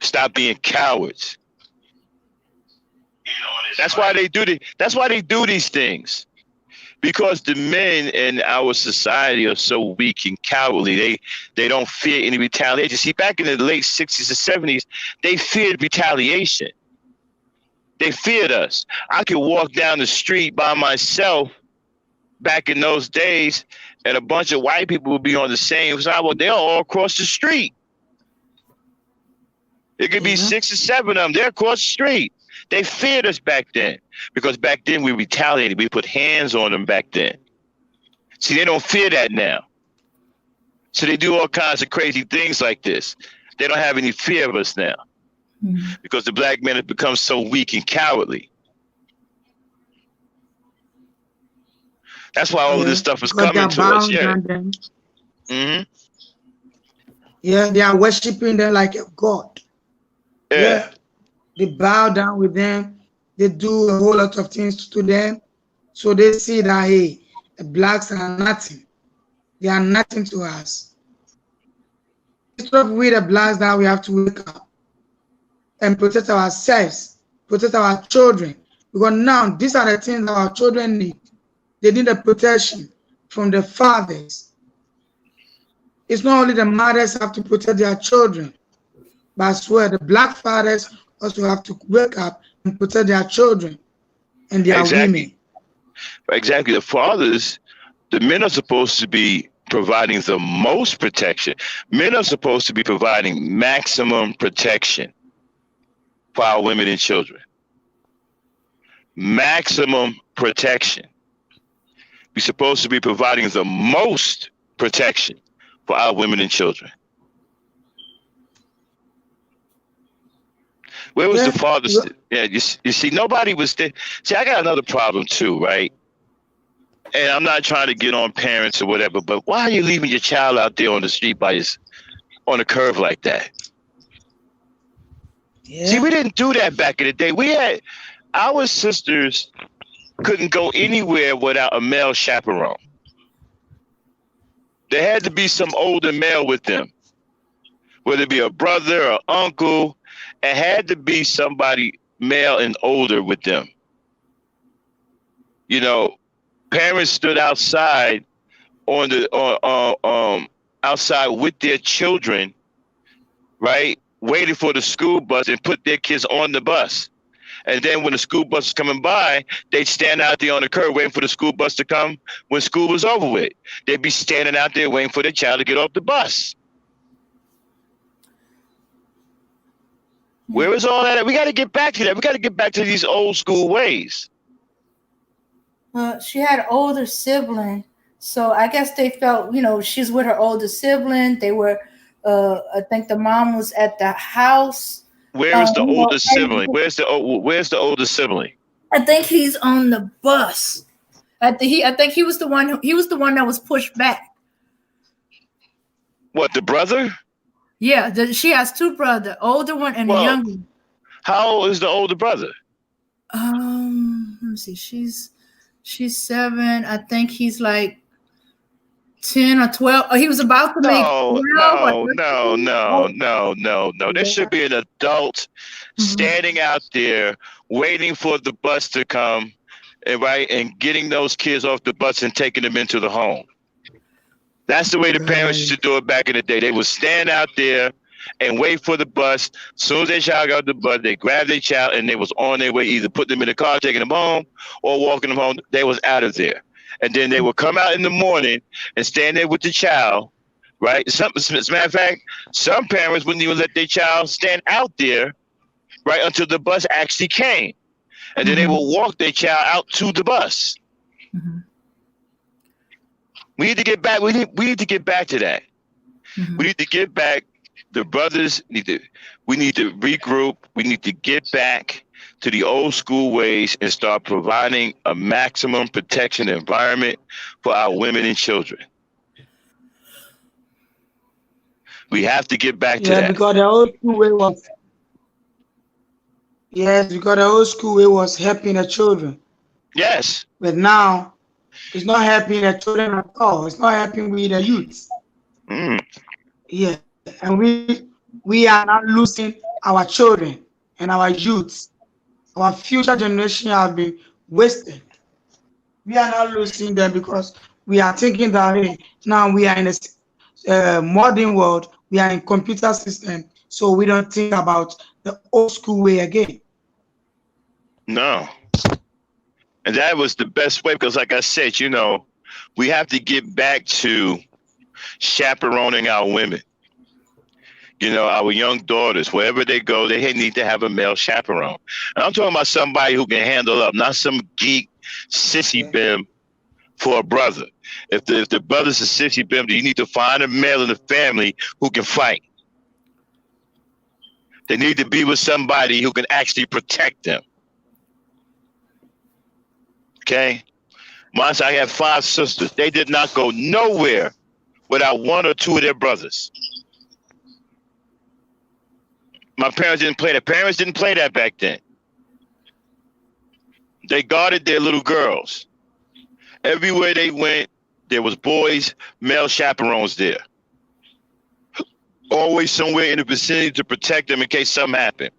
Stop being cowards. That's why they do that's why they do these things. Because the men in our society are so weak and cowardly. They don't fear any retaliation. See, back in the late 60s and 70s, they feared retaliation. They feared us. I could walk down the street by myself back in those days, and a bunch of white people would be on the same side. Well, they're all across the street. It could be 6 or 7 of them. They're across the street. They feared us back then, because back then we retaliated. We put hands on them back then. See, they don't fear that now. So they do all kinds of crazy things like this. They don't have any fear of us now, because the black men have become so weak and cowardly. That's why all of this stuff is coming to us. Yeah. Mm-hmm.
Yeah, they are worshiping them like a god.
Yeah.
They bow down with them. They do a whole lot of things to them. So they see that, hey, the blacks are nothing. They are nothing to us. Instead of we the blacks, now we have to wake up and protect ourselves, protect our children. Because now these are the things that our children need. They need the protection from the fathers. It's not only the mothers have to protect their children, but I swear the black fathers also have to wake up and protect their children and their women.
Exactly. The fathers, the men are supposed to be providing the most protection. Men are supposed to be providing maximum protection for our women and children. Maximum protection. We're supposed to be providing the most protection for our women and children. Where was the father? Yeah, you see, nobody was there. See, I got another problem too, right? And I'm not trying to get on parents or whatever, but why are you leaving your child out there on the street on a curve like that? Yeah. See, we didn't do that back in the day. We had our sisters couldn't go anywhere without a male chaperone. There had to be some older male with them, whether it be a brother or uncle. It had to be somebody male and older with them. You know, parents stood outside outside with their children, right, waiting for the school bus and put their kids on the bus. And then when the school bus was coming by, they'd stand out there on the curb waiting for the school bus to come when school was over with. They'd be standing out there waiting for their child to get off the bus. Where is all that? We got to get back to that. We got to get back to these old school ways.
She had an older sibling, so I guess they felt, she's with her older sibling. They were, I think the mom was at the house.
Where is the older sibling? Where's the older sibling?
I think he's on the bus. I think he was the one that was pushed back.
What, the brother?
Yeah, she has 2 brothers, older one and a younger one.
How old is the older brother?
Let me see. She's She's 7. I think he's like 10 or 12. He was about to make 12 or 13.
No. There should be an adult standing out there waiting for the bus to come, and right, and getting those kids off the bus and taking them into the home. That's the way the parents used to do it back in the day. They would stand out there and wait for the bus. As soon as their child got the bus, they grabbed their child and they was on their way, either putting them in the car, taking them home, or walking them home. They was out of there. And then they would come out in the morning and stand there with the child, right? As a matter of fact, some parents wouldn't even let their child stand out there, right, until the bus actually came. And then they would walk their child out to the bus. We need to get back. We need to get back to that. We need to get back. The brothers we need to regroup. We need to get back to the old school ways and start providing a maximum protection environment for our women and children. We have to get back to that.
Because the old school way was because the old school way was helping the children.
Yes.
But now it's not helping the children at all. It's not helping with the youth. Yeah. And we are not losing our children and our youths. Our future generation have been wasted. We are not losing them because we are thinking that, hey, now we are in a modern world. We are in computer system, so we don't think about the old school way again.
No. And that was the best way, because like I said, you know, we have to get back to chaperoning our women. You know, our young daughters, wherever they go, they need to have a male chaperone. And I'm talking about somebody who can handle up, not some geek sissy bim for a brother. If the brother's a sissy bim, you need to find a male in the family who can fight. They need to be with somebody who can actually protect them. Okay? Once I had 5 sisters. They did not go nowhere without 1 or 2 of their brothers. My parents didn't play that. Parents didn't play that back then. They guarded their little girls. Everywhere they went, there was boys, male chaperones there. Always somewhere in the vicinity to protect them in case something happened.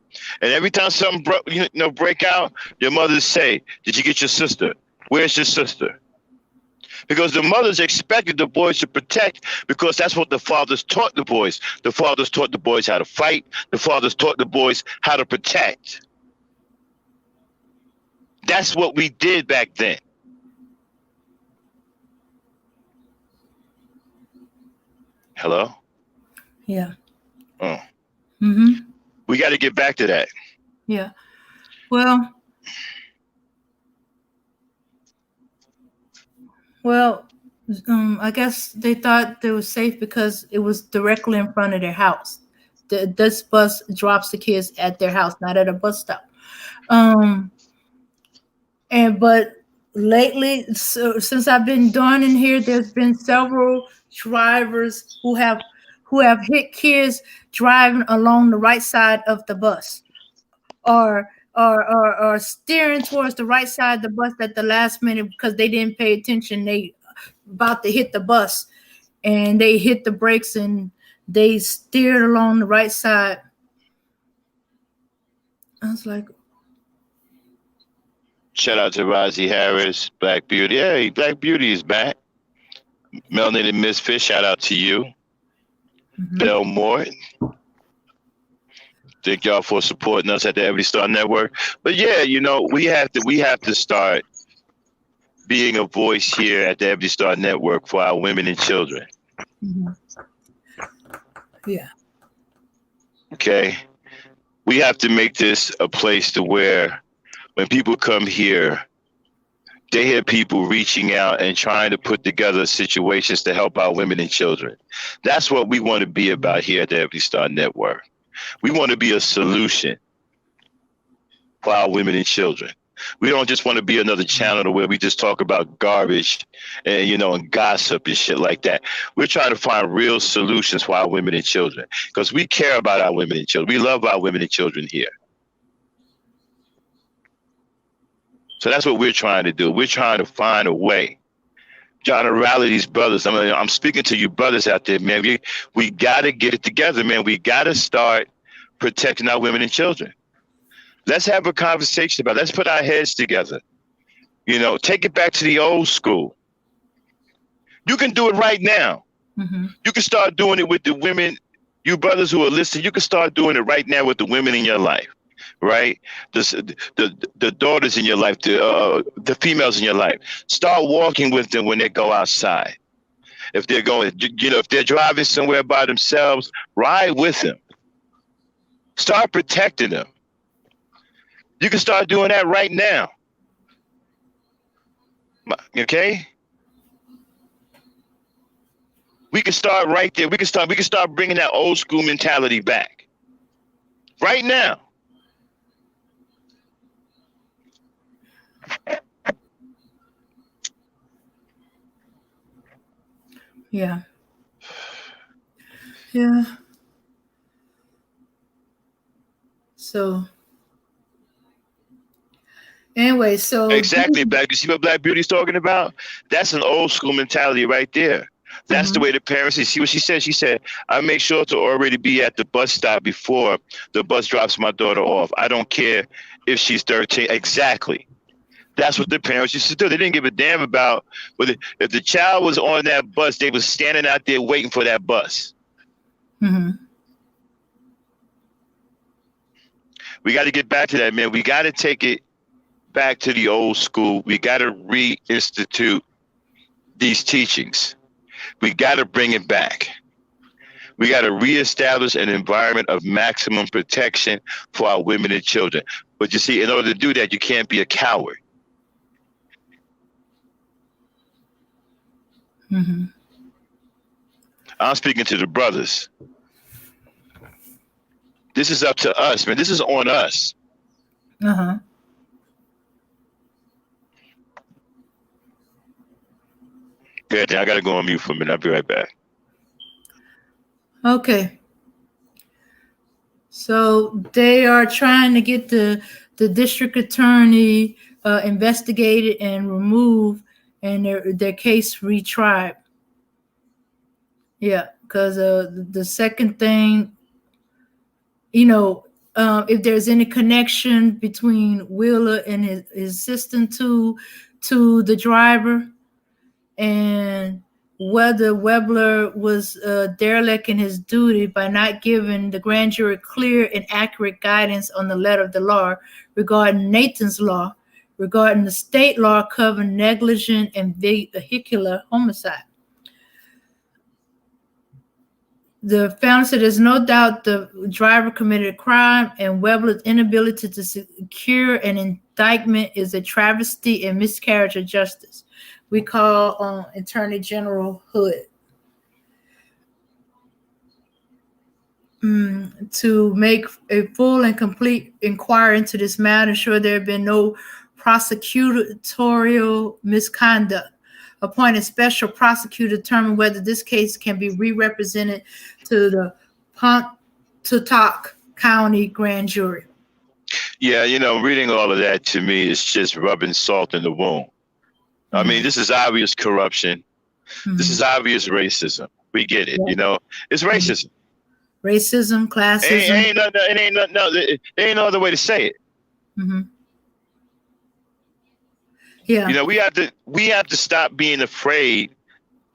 And every time something break out, your mothers say, "Did you get your sister? Where's your sister?" Because the mothers expected the boys to protect, because that's what the fathers taught the boys. The fathers taught the boys how to fight. The fathers taught the boys how to protect. That's what we did back then. Hello?
Yeah.
Oh.
Mm-hmm.
We got to get back to that.
Yeah. Well, I guess they thought they were safe because it was directly in front of their house. This bus drops the kids at their house, not at a bus stop. But lately, since I've been down in here, there's been several drivers who have hit kids driving along the right side of the bus, or steering towards the right side of the bus at the last minute because they didn't pay attention. They about to hit the bus and they hit the brakes and they steered along the right side. I was like,
shout out to Rosie Harris, Black Beauty. Hey, Black Beauty is back. Melanated Misfit, shout out to you. Bell Moore. Thank y'all for supporting us at the Ebony Star Network. But yeah, you know, we have to start being a voice here at the Ebony Star Network for our women and children.
Yeah.
Okay. We have to make this a place to where when people come here, they hear people reaching out and trying to put together situations to help our women and children. That's what we want to be about here at the Ebony Star Network. We want to be a solution for our women and children. We don't just want to be another channel where we just talk about garbage and, you know, and gossip and shit like that. We're trying to find real solutions for our women and children because we care about our women and children. We love our women and children here. So that's what we're trying to do. We're trying to find a way, trying to rally these brothers. I'm speaking to you brothers out there, man. We got to get it together, man. We got to start protecting our women and children. Let's have a conversation about it. Let's put our heads together. You know, take it back to the old school. You can do it right now.
Mm-hmm.
You can start doing it with the women, you brothers who are listening. You can start doing it right now with the women in your life, right? The daughters in your life, the females in your life. Start walking with them when they go outside. If they're going, if they're driving somewhere by themselves, ride with them. Start protecting them. You can start doing that right now. Okay? We can start right there. We can start bringing that old school mentality back. Right now.
Yeah. Yeah. So anyway, so
exactly, Black. You see what Black Beauty's talking about? That's an old school mentality right there. That's the way the parents see what she said. She said, I make sure to already be at the bus stop before the bus drops my daughter off. I don't care if she's 13. Exactly. That's what the parents used to do. They didn't give a damn about whether if the child was on that bus, they was standing out there waiting for that bus.
Mm-hmm.
We got to get back to that, man. We got to take it back to the old school. We got to reinstitute these teachings. We got to bring it back. We got to reestablish an environment of maximum protection for our women and children. But you see, in order to do that, you can't be a coward.
Mm-hmm.
I'm speaking to the brothers. This is up to us, man. This is on us.
Uh-huh.
Yeah, I got to go on mute for a minute. I'll be right back.
Okay. So they are trying to get the district attorney investigated and removed and their case retried. Yeah, because the second thing, if there's any connection between Wheeler and his assistant to the driver, and whether Webler was derelict in his duty by not giving the grand jury clear and accurate guidance on the letter of the law regarding Nathan's law, regarding the state law covering negligent and vehicular homicide. The founder said there's no doubt the driver committed a crime, and Webler's inability to secure an indictment is a travesty and miscarriage of justice. We call Attorney General Hood to make a full and complete inquiry into this matter, ensure there have been no prosecutorial misconduct. Appoint a special prosecutor to determine whether this case can be re-represented to the Pontotoc County grand jury.
Yeah, reading all of that to me is just rubbing salt in the wound. I mean, this is obvious corruption. Mm-hmm. This is obvious racism. We get it. Yeah. It's racism.
Racism, classism.
There ain't no other way to say it.
Mm-hmm. Yeah.
We have to stop being afraid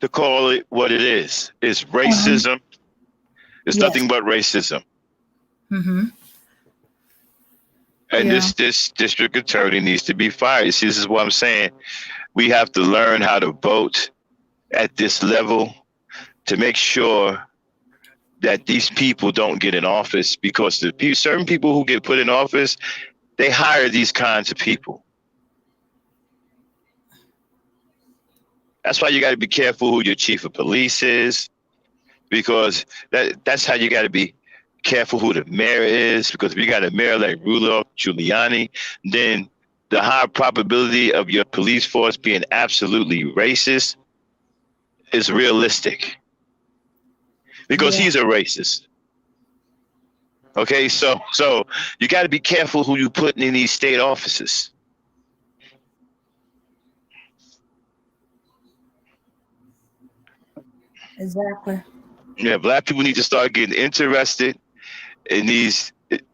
to call it what it is. It's racism. Mm-hmm. It's nothing but racism.
Mm-hmm.
And this district attorney needs to be fired. See, this is what I'm saying. We have to learn how to vote at this level to make sure that these people don't get in office, because certain people who get put in office, they hire these kinds of people. That's why you got to be careful who your chief of police is, because that's how you got to be careful who the mayor is, because if you got a mayor like Rudolph Giuliani, then the high probability of your police force being absolutely racist is realistic, because he's a racist. Okay, so you got to be careful who you put in these state offices.
Exactly.
Yeah, black people need to start getting interested in these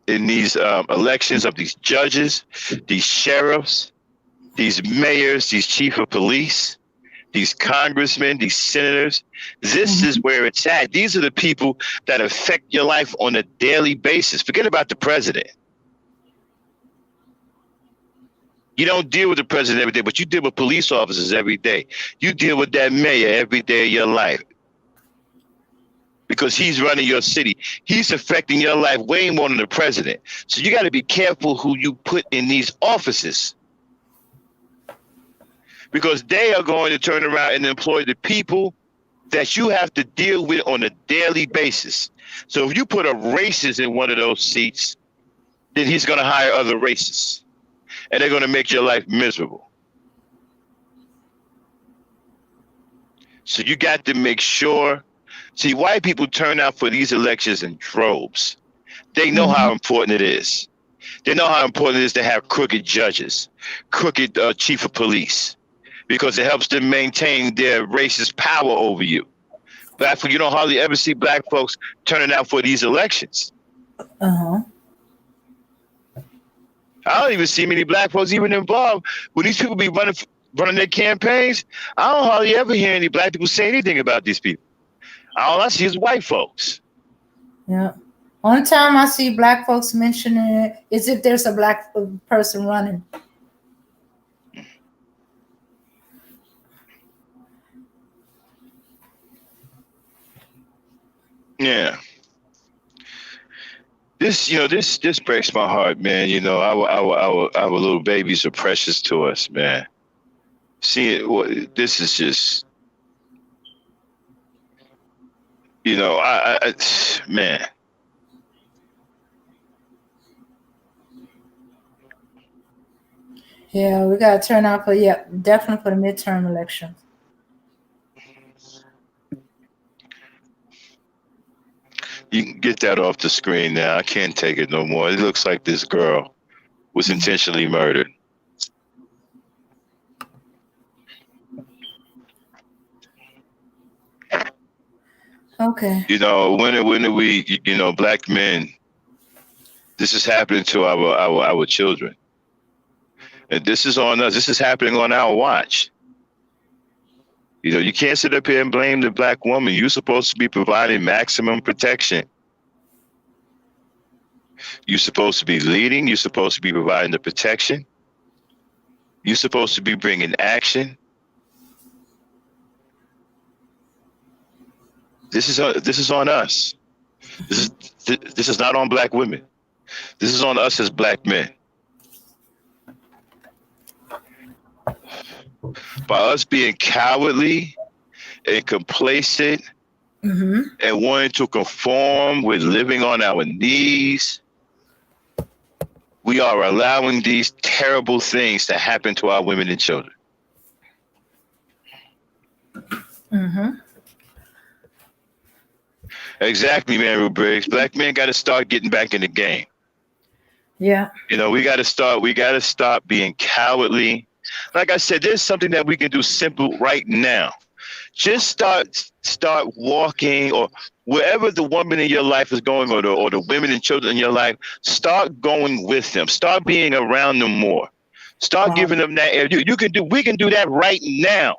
elections of these judges, these sheriffs, these mayors, these chief of police, these congressmen, these senators. This is where it's at. These are the people that affect your life on a daily basis. Forget about the president. You don't deal with the president every day, but you deal with police officers every day. You deal with that mayor every day of your life because he's running your city. He's affecting your life way more than the president. So you got to be careful who you put in these offices because they are going to turn around and employ the people that you have to deal with on a daily basis. So if you put a racist in one of those seats, then he's going to hire other racists. And they're going to make your life miserable. So you got to make sure. See, white people turn out for these elections in droves. They know how important it is. They know how important it is to have crooked judges, crooked chief of police, because it helps them maintain their racist power over you. Black folk, you don't hardly ever see black folks turning out for these elections. I don't even see many black folks even involved. When these people be running their campaigns, I don't hardly ever hear any black people say anything about these people. All I see is white folks.
Yeah. Only time I see black folks mentioning it is if there's a black person running.
Yeah. This breaks my heart, man. Our little babies are precious to us, man. This is just, man.
Yeah, we gotta turn out for definitely for the midterm elections.
You can get that off the screen now. I can't take it no more. It looks like this girl was intentionally murdered.
Okay.
When we, black men, this is happening to our children. And this is on us. This is happening on our watch. You can't sit up here and blame the black woman. You're supposed to be providing maximum protection. You're supposed to be leading. You're supposed to be providing the protection. You're supposed to be bringing action. This is on us. This is not on black women. This is on us as black men. By us being cowardly and complacent and wanting to conform with living on our knees, we are allowing these terrible things to happen to our women and children. Exactly, Mary Briggs. Black men got to start getting back in the game.
Yeah.
We got to stop being cowardly. Like I said, there's something that we can do simple right now. Just start walking, or wherever the woman in your life is going, or the women and children in your life, start going with them. Start being around them more. Start giving them that air. We can do that right now.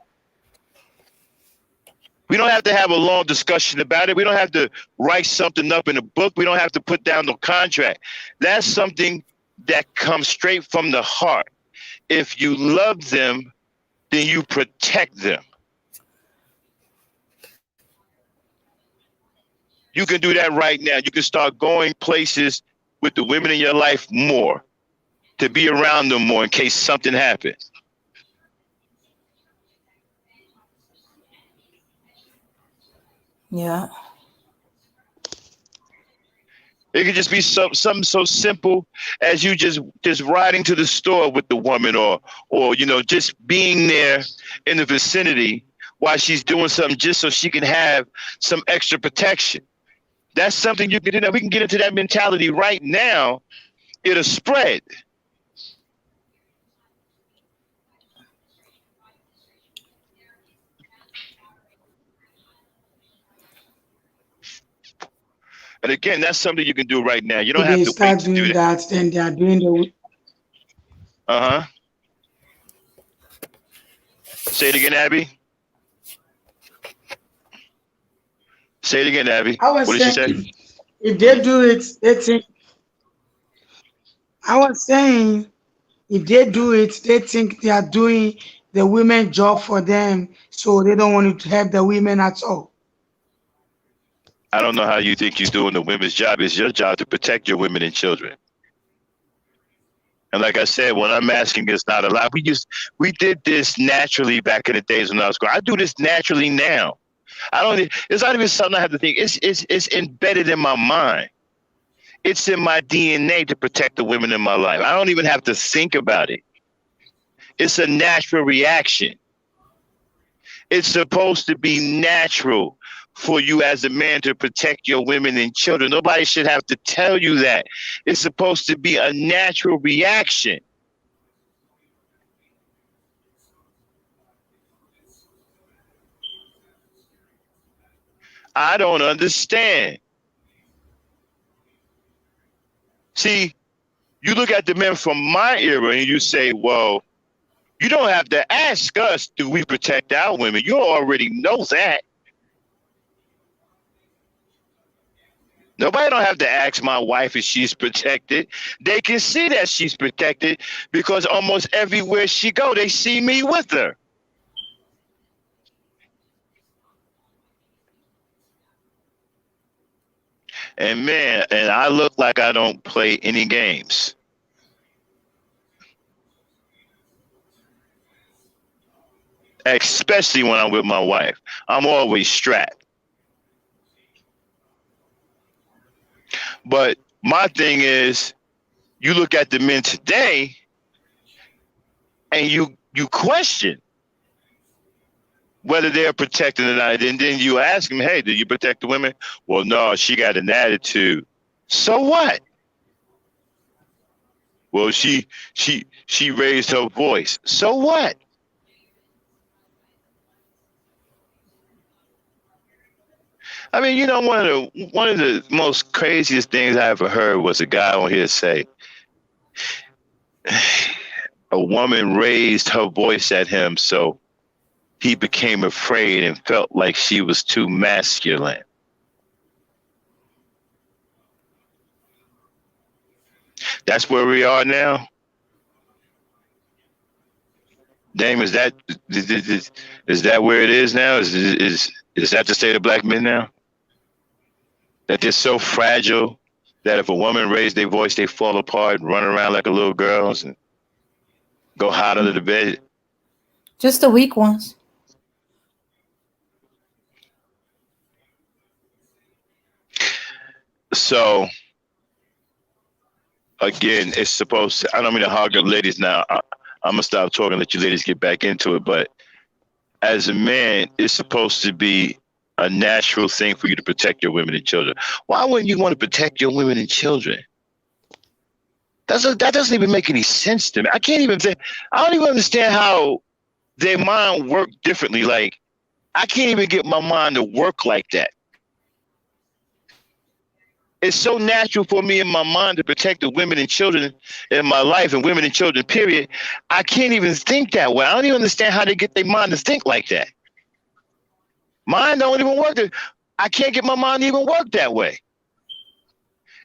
We don't have to have a long discussion about it. We don't have to write something up in a book. We don't have to put down no contract. That's something that comes straight from the heart. If you love them, then you protect them. You can do that right now. You can start going places with the women in your life more, to be around them more in case something happens.
Yeah.
It could just be something so simple as you just riding to the store with the woman, or just being there in the vicinity while she's doing something, just so she can have some extra protection. That's something you can do. Now we can get into that mentality right now. It'll spread. And again, that's something you can do right now. You don't
If
have
they
to wait
start
to do
doing
that.
that, then they are doing the.
Uh-huh. Say it again, Abby. Say it again, Abby.
I
What
was
did she
saying,
say?
if they
Mhm.
do it, they think. I was saying, if they do it, they think they are doing the women job for them, so they don't want to help the women at all.
I don't know how you think you're doing the women's job. It's your job to protect your women and children. And like I said, what I'm asking is not a lot. We did this naturally back in the days when I was growing. I do this naturally now. I don't. It's not even something I have to think. It's embedded in my mind. It's in my DNA to protect the women in my life. I don't even have to think about it. It's a natural reaction. It's supposed to be natural for you as a man to protect your women and children. Nobody should have to tell you that. It's supposed to be a natural reaction. I don't understand. See, you look at the men from my era and you say, well, you don't have to ask us, do we protect our women? You already know that. Nobody don't have to ask my wife if she's protected. They can see that she's protected because almost everywhere she go, they see me with her. And man, and I look like I don't play any games. Especially when I'm with my wife. I'm always strapped. But my thing is, you look at the men today and you question whether they're protected or not. And then you ask them, hey, do you protect the women? Well, no, she got an attitude. So what? Well, she raised her voice. So what? I mean, you know, one of the most craziest things I ever heard was a guy on here say a woman raised her voice at him, so he became afraid and felt like she was too masculine. That's where we are now. Dame, is that where it is now? Is that the state of black men now? That they're so fragile that if a woman raised their voice, they fall apart and run around like a little girls and go hide under the bed.
Just the weak ones.
So again, it's supposed to, I don't mean to hog up ladies now. I'm gonna stop talking, let you ladies get back into it. But as a man, it's supposed to be a natural thing for you to protect your women and children. Why wouldn't you want to protect your women and children? That doesn't even make any sense to me. I can't even say, I don't even understand how their mind work differently. Like, I can't even get my mind to work like that. It's so natural for me in my mind to protect the women and children in my life and women and children, period. I can't even think that way. I don't even understand how they get their mind to think like that. Mine don't even work. I can't get my mind to even work that way.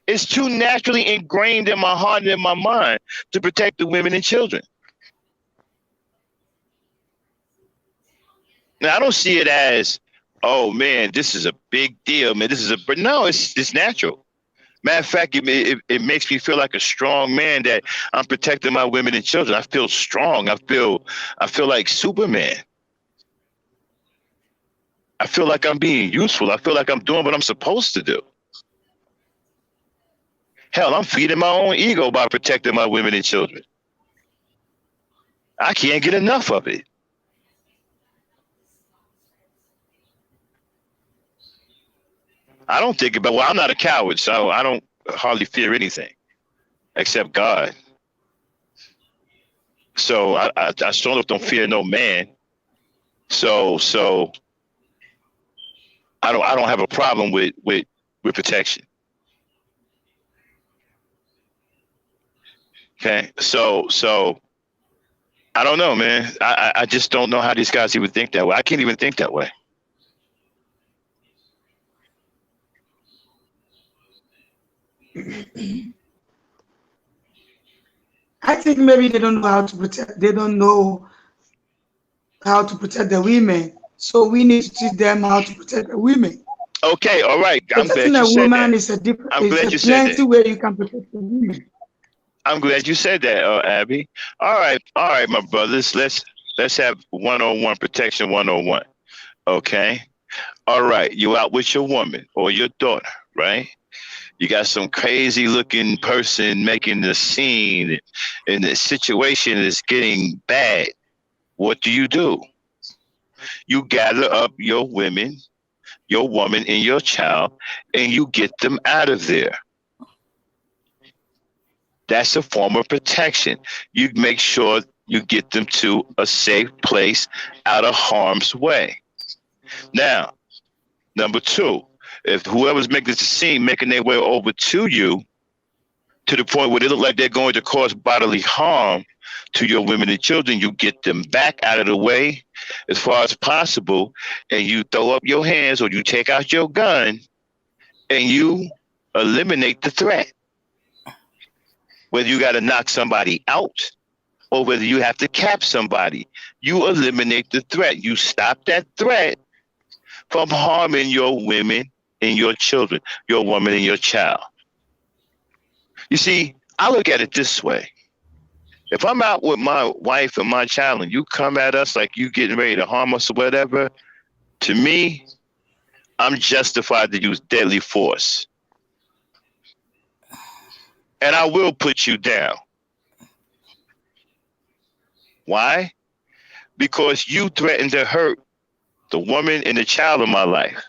It's too naturally ingrained in my heart and in my mind to protect the women and children. Now, I don't see it as, oh man, this is a big deal, man. But no, it's natural. Matter of fact, it makes me feel like a strong man that I'm protecting my women and children. I feel strong. I feel like Superman. I feel like I'm being useful. I feel like I'm doing what I'm supposed to do. Hell, I'm feeding my own ego by protecting my women and children. I can't get enough of it. I don't think about, well, I'm not a coward, so I don't hardly fear anything except God. So I sort of don't fear no man. So I don't have a problem with protection. Okay, so I don't know, man. I just don't know how these guys even think that way. I can't even think that way.
I think maybe they don't know how to protect. They don't know how to protect the women. So we need to teach them how to protect the women.
Okay, all right. I'm
Protecting
glad you
a
said
woman
that.
is a different.
I'm
It's a
glad you said that.
plenty way you can protect the women.
I'm glad you said that, Abby. All right, my brothers. Let's have 101 protection 101. Okay. All right. You out with your woman or your daughter, right? You got some crazy looking person making the scene, and the situation is getting bad. What do? You gather up your women, your woman, and your child, and you get them out of there. That's a form of protection. You make sure you get them to a safe place out of harm's way. Now, number two, if whoever's making the scene making their way over to you to the point where they look like they're going to cause bodily harm to your women and children, you get them back out of the way as far as possible, and you throw up your hands or you take out your gun and you eliminate the threat. Whether you got to knock somebody out or whether you have to cap somebody, you eliminate the threat. You stop that threat from harming your women and your children, your woman and your child. You see, I look at it this way. If I'm out with my wife and my child and you come at us like you getting ready to harm us or whatever, to me, I'm justified to use deadly force. And I will put you down. Why? Because you threatened to hurt the woman and the child in my life.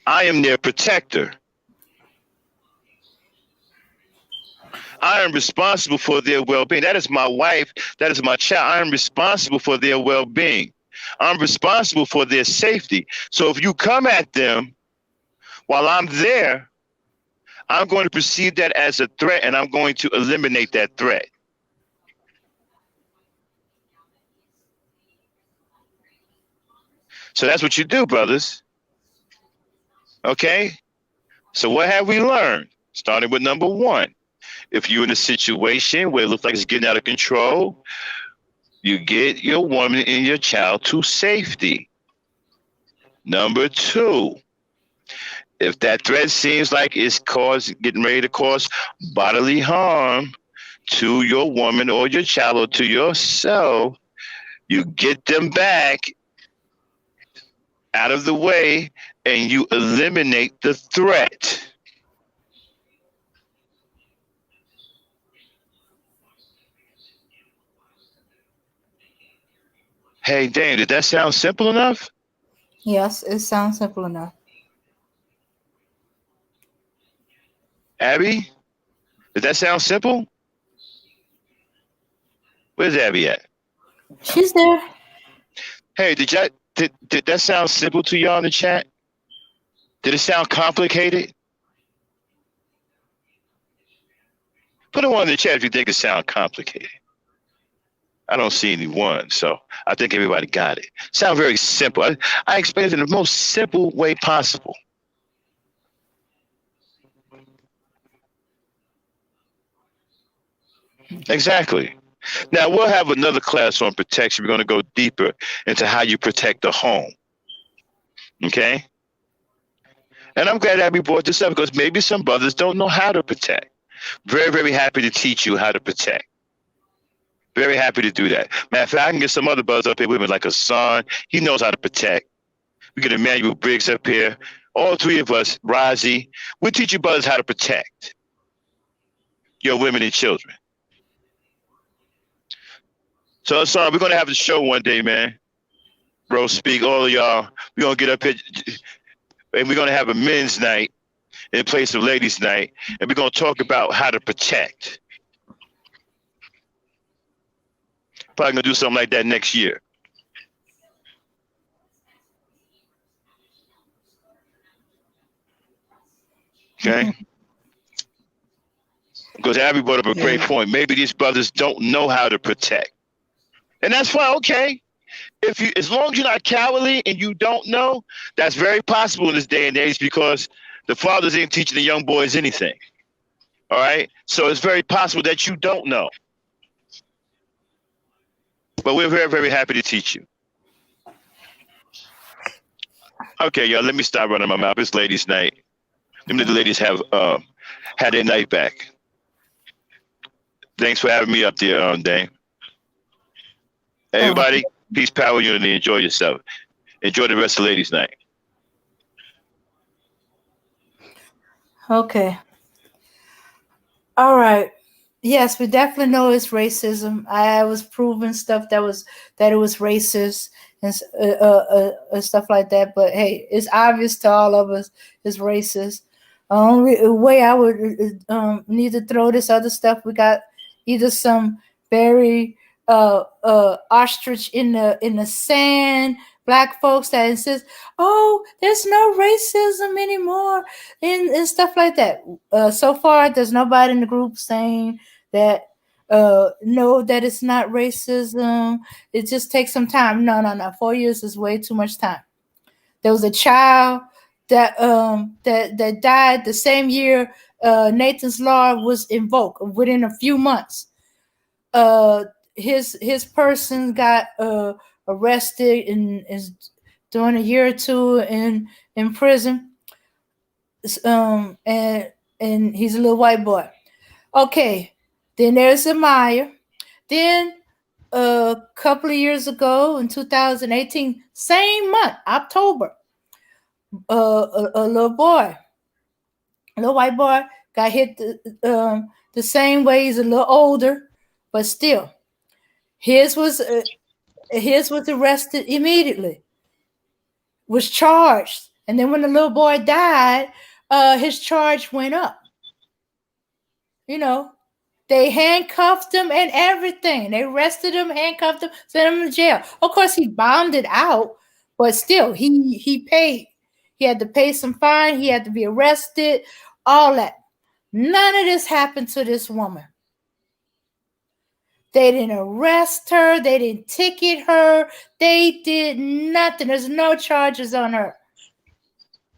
I am their protector. I am responsible for their well-being. That is my wife. That is my child. I am responsible for their well-being. I'm responsible for their safety. So if you come at them while I'm there, I'm going to perceive that as a threat and I'm going to eliminate that threat. So that's what you do, brothers. Okay? So what have we learned? Starting with number one. If you're in a situation where it looks like it's getting out of control, you get your woman and your child to safety. Number two, if that threat seems like it's getting ready to cause bodily harm to your woman or your child or to yourself, you get them back out of the way and you eliminate the threat. Hey, Dane, did that sound simple enough?
Yes, it sounds simple enough.
Abby, did that sound simple? Where's Abby at?
She's there.
Hey, did that sound simple to y'all in the chat? Did it sound complicated? Put a one in the chat if you think it sounds complicated. I don't see anyone, so I think everybody got it. Sound very simple. I explained it in the most simple way possible. Exactly. Now we'll have another class on protection. We're going to go deeper into how you protect the home. Okay? And I'm glad Abby brought this up because maybe some brothers don't know how to protect. Very, very happy to teach you how to protect. Very happy to do that. Matter of fact, I can get some other brothers up here with me, like Hassan. He knows how to protect. We get Emmanuel Briggs up here. All three of us, Razi, we'll teach you brothers how to protect your women and children. So, Hassan, we're going to have a show one day, man. Bro, speak, all of y'all. We're going to get up here, and we're going to have a men's night in place of ladies' night, and we're going to talk about how to protect. Probably going to do something like that next year. Okay? Because Abby brought up a great
Yeah.
point. Maybe these brothers don't know how to protect, and that's fine. Okay, if you, as long as you're not cowardly and you don't know, that's very possible in this day and age because the fathers ain't teaching the young boys anything. All right, so it's very possible that you don't know, but we're very, very happy to teach you. Okay, y'all, let me stop running my mouth. It's ladies' night. Let me let the ladies have had their night back. Thanks for having me up there, Dame. Everybody, peace, power, unity. Enjoy yourself. Enjoy the rest of ladies' night.
Okay. All right. Yes, we definitely know it's racism. I was proving stuff that it was racist and stuff like that. But hey, it's obvious to all of us it's racist. The only way I would need to throw this other stuff, we got either some very ostrich in the sand black folks that insist, oh, there's no racism anymore and stuff like that. So far, there's nobody in the group saying that no, that it's not racism. It just takes some time. No. 4 years is way too much time. There was a child that that died the same year Nathan's Law was invoked within a few months. His person got arrested and is doing a year or two in prison. And he's a little white boy. Okay, then there's Amiya. Then a couple of years ago in 2018, same month, October, a little boy, a little white boy, got hit the same way. He's a little older, but still, his was arrested immediately, was charged, and then when the little boy died, his charge went up. You know, they handcuffed him and everything. They arrested him, handcuffed him, sent him to jail. Of course, he bonded out, but still, he paid. He had to pay some fine. He had to be arrested. All that. None of this happened to this woman. They didn't arrest her. They didn't ticket her. They did nothing. There's no charges on her.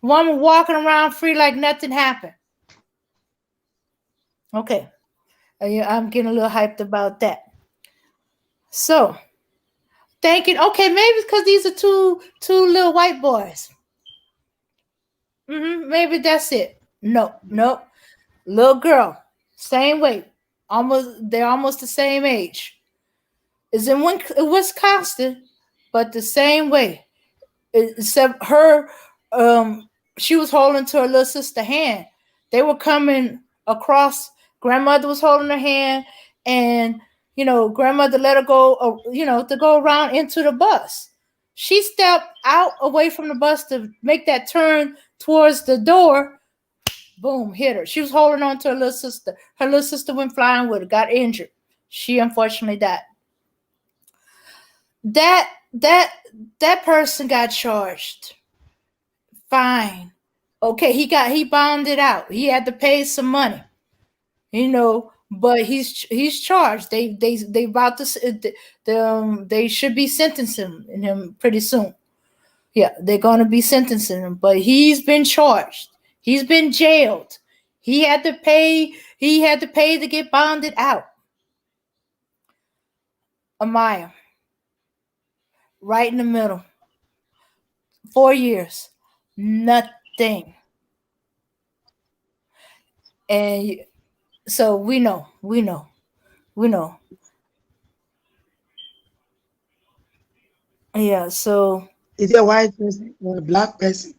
Woman walking around free like nothing happened. Okay. I'm getting a little hyped about that. So, thinking, okay, maybe because these are two little white boys. Maybe that's it. Nope. Little girl, same weight. They're almost the same age. Is in Wisconsin, but the same way. Except her, she was holding to her little sister's hand. They were coming across. Grandmother was holding her hand, and grandmother let her go. To go around into the bus. She stepped out away from the bus to make that turn towards the door. Boom, hit her. She was holding on to her little sister. Her little sister went flying with her, got injured. She unfortunately died. That person got charged. Fine. Okay, he bonded out. He had to pay some money. But he's charged. They about to they should be sentencing him pretty soon. Yeah, they're going to be sentencing him, but he's been charged. He's been jailed. He had to pay to get bonded out. Amiya, right in the middle. 4 years. Nothing. And so we know. Yeah, so
is it a white person or a black person?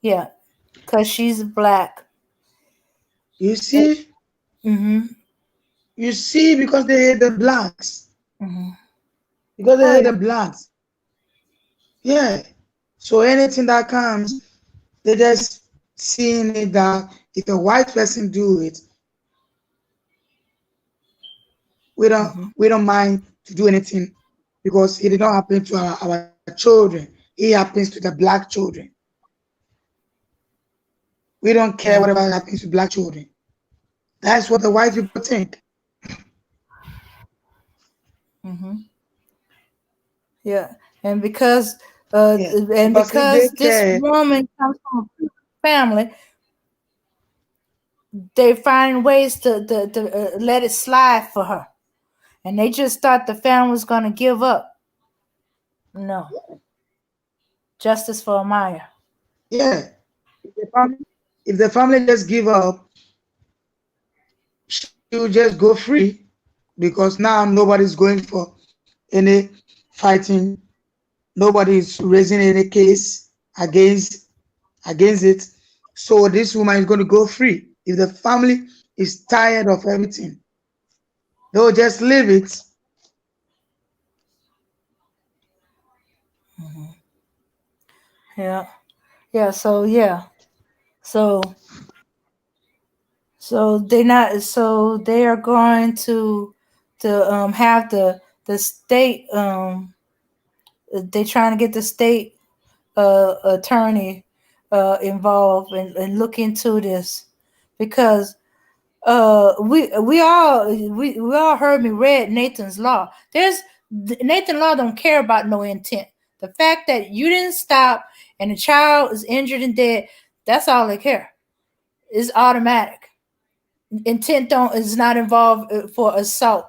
Yeah, because she's black.
You see? You see, because they hate the blacks. Because they hate the blacks. Yeah. So anything that comes, they just seeing it that if a white person do it, we don't mind to do anything because it did not happen to our children. It happens to the black children. We don't care whatever happens to black children. That's what the white people think.
Mm-hmm. Yeah, and because
Yeah. Because if they
this
care,
woman comes from a family, they find ways to let it slide for her, and they just thought the family was going to give up. No, justice for Amaya.
yeah. If the family, if the family just give up, she will just go free because now nobody's going for any fighting. Nobody is raising any case against it. So this woman is going to go free. If the family is tired of everything, they'll just leave it.
Mm-hmm. Yeah, yeah. So yeah, so they not so they are going to have the state they trying to get the state attorney involved and look into this because we all heard me read Nathan's law. Nathan law don't care about no intent. The fact that you didn't stop and the child is injured and dead, that's all they care. It's automatic. Intent don't is not involved for assault,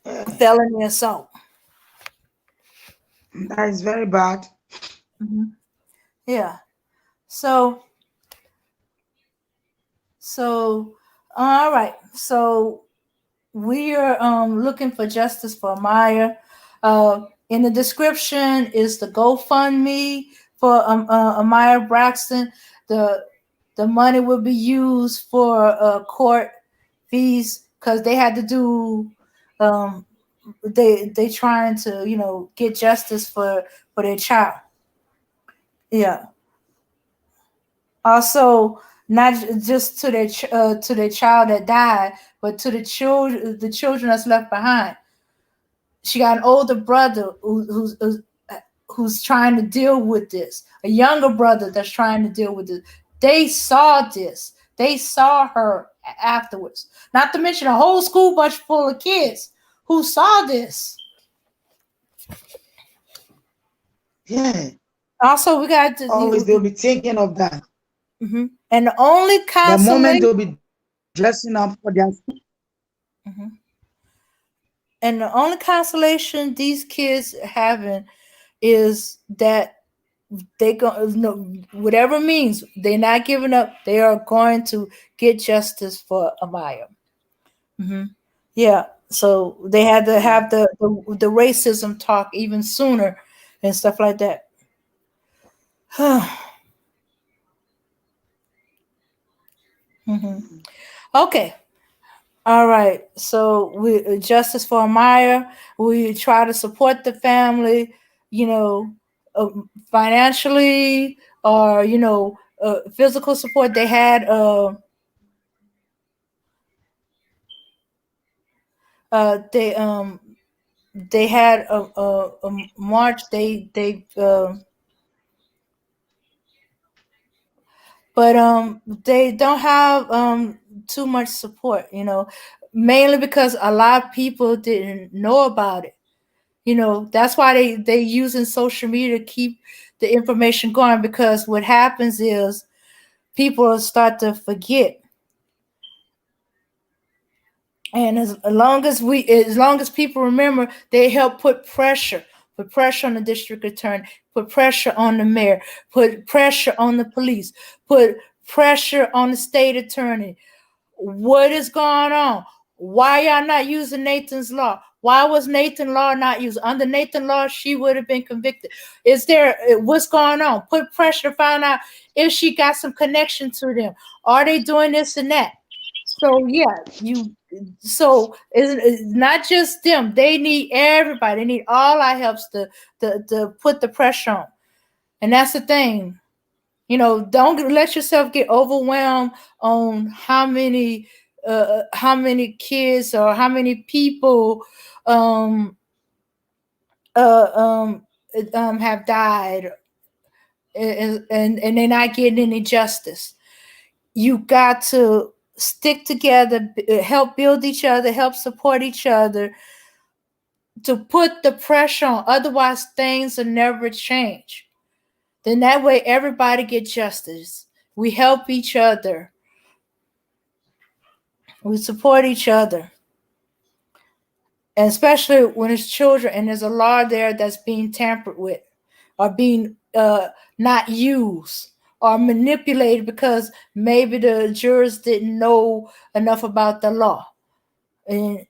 Yeah,
felony assault.
that is very bad.
Mm-hmm. Yeah. So so all right. So we are looking for justice for Maya. In the description is the GoFundMe for Amaya Braxton. The the money will be used for court fees because they had to do um, they trying to get justice for their child. Yeah. Also, not just to their child that died, but to the children that's left behind. She got an older brother who's trying to deal with this, a younger brother that's trying to deal with this. They saw this. They saw her afterwards. Not to mention a whole school bunch full of kids who saw this.
Yeah.
Also, we got
Always they'll be thinking of that.
mm-hmm. And the only
The moment they'll
consolation.
be dressing up for their
Mm-hmm. And the only consolation these kids having is that they go no whatever means they're not giving up. They are going to get justice for Amaya. Mm-hmm. Yeah, so they had to
yeah.
have the racism talk even sooner and stuff like that. Mm-hmm. Okay. All right. So we justice for Amaya. We try to support the family, you know, financially or physical support. Uh, they um they had a march. But they don't have too much support. Mainly because a lot of people didn't know about it. That's why they using social media to keep the information going, because what happens is people start to forget. And as long as people remember, they help put pressure on the district attorney, put pressure on the mayor, put pressure on the police, put pressure on the state attorney. What is going on? Why y'all not using Nathan's law? Why was Nathan law not used? Under Nathan law, she would have been convicted. Is there what's going on? Put pressure to find out if she got some connection to them. Are they doing this and that? So yeah, it's not just them. They need everybody. They need all our helps to put the pressure on. And that's the thing. Don't let yourself get overwhelmed on how many kids or how many people um uh um have died, and they're not getting any justice. you got to stick together, help build each other, help support each other, to put the pressure on. Otherwise, things will never change. Then that way, everybody gets justice. We help each other. We support each other. And especially when it's children and there's a law there that's being tampered with or being not used or manipulated because maybe the jurors didn't know enough about the law. And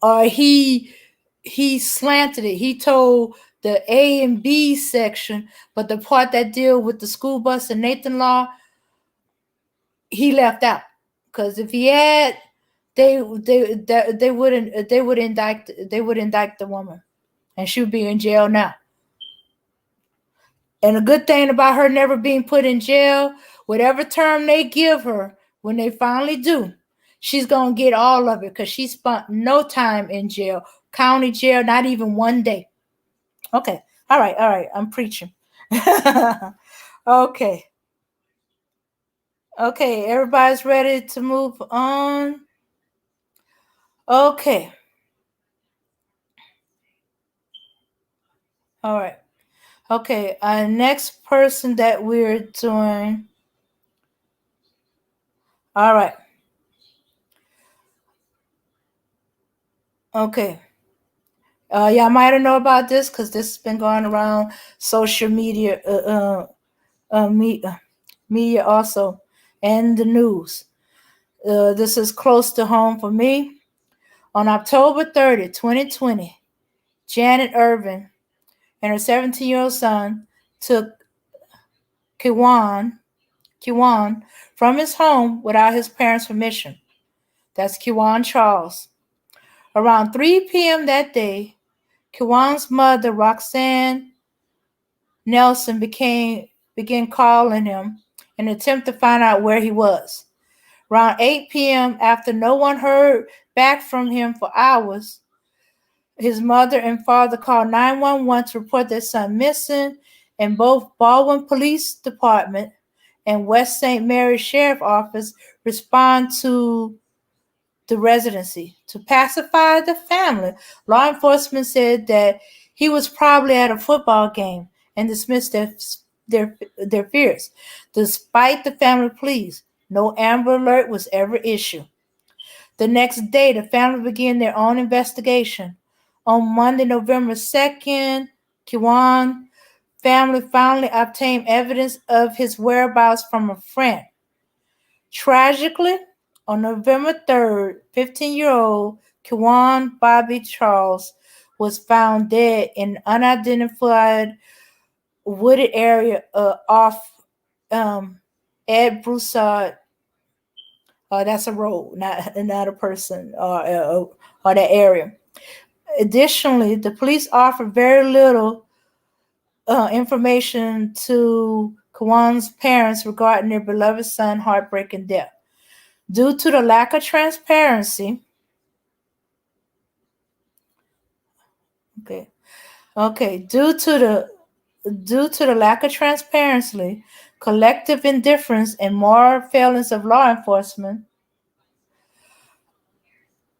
or he slanted it. He told the A and B section, but the part that deal with the school bus and Nathan law, he left out. Because if he had, they would indict the woman, and she would be in jail now. And a good thing about her never being put in jail, whatever term they give her, when they finally do, she's gonna get all of it because she spent no time in jail, county jail, not even one day. Okay, all right, I'm preaching. Okay, everybody's ready to move on. Okay. All right. Okay, next person that we're doing. All right. Okay. Y'all might have know about this because this has been going around social media, media also, and the news. This is close to home for me. On October 30th, 2020, Janet Irvin and her 17-year-old son took Quawan from his home without his parents' permission. That's Quawan Charles. Around 3 p.m. that day, Quawan's mother, Roxanne Nelson, began calling him in an attempt to find out where he was. Around 8 p.m., after no one heard back from him for hours, his mother and father called 911 to report their son missing, and both Baldwin Police Department and West St. Mary's Sheriff Office respond to the residency. To pacify the family, law enforcement said that he was probably at a football game and dismissed their fears. Despite the family pleas, no Amber Alert was ever issued. The next day, the family began their own investigation. On Monday, November 2nd, Quawan family finally obtained evidence of his whereabouts from a friend. Tragically, on November 3rd, 15-year-old Quawan Bobby Charles was found dead in an unidentified wooded area off Ed Broussard. That's a road, not a person or that area. Additionally, the police offered very little information to Quawan's parents regarding their beloved son's heartbreaking death. Due to the lack of transparency, due to the lack of transparency, collective indifference, and moral failings of law enforcement,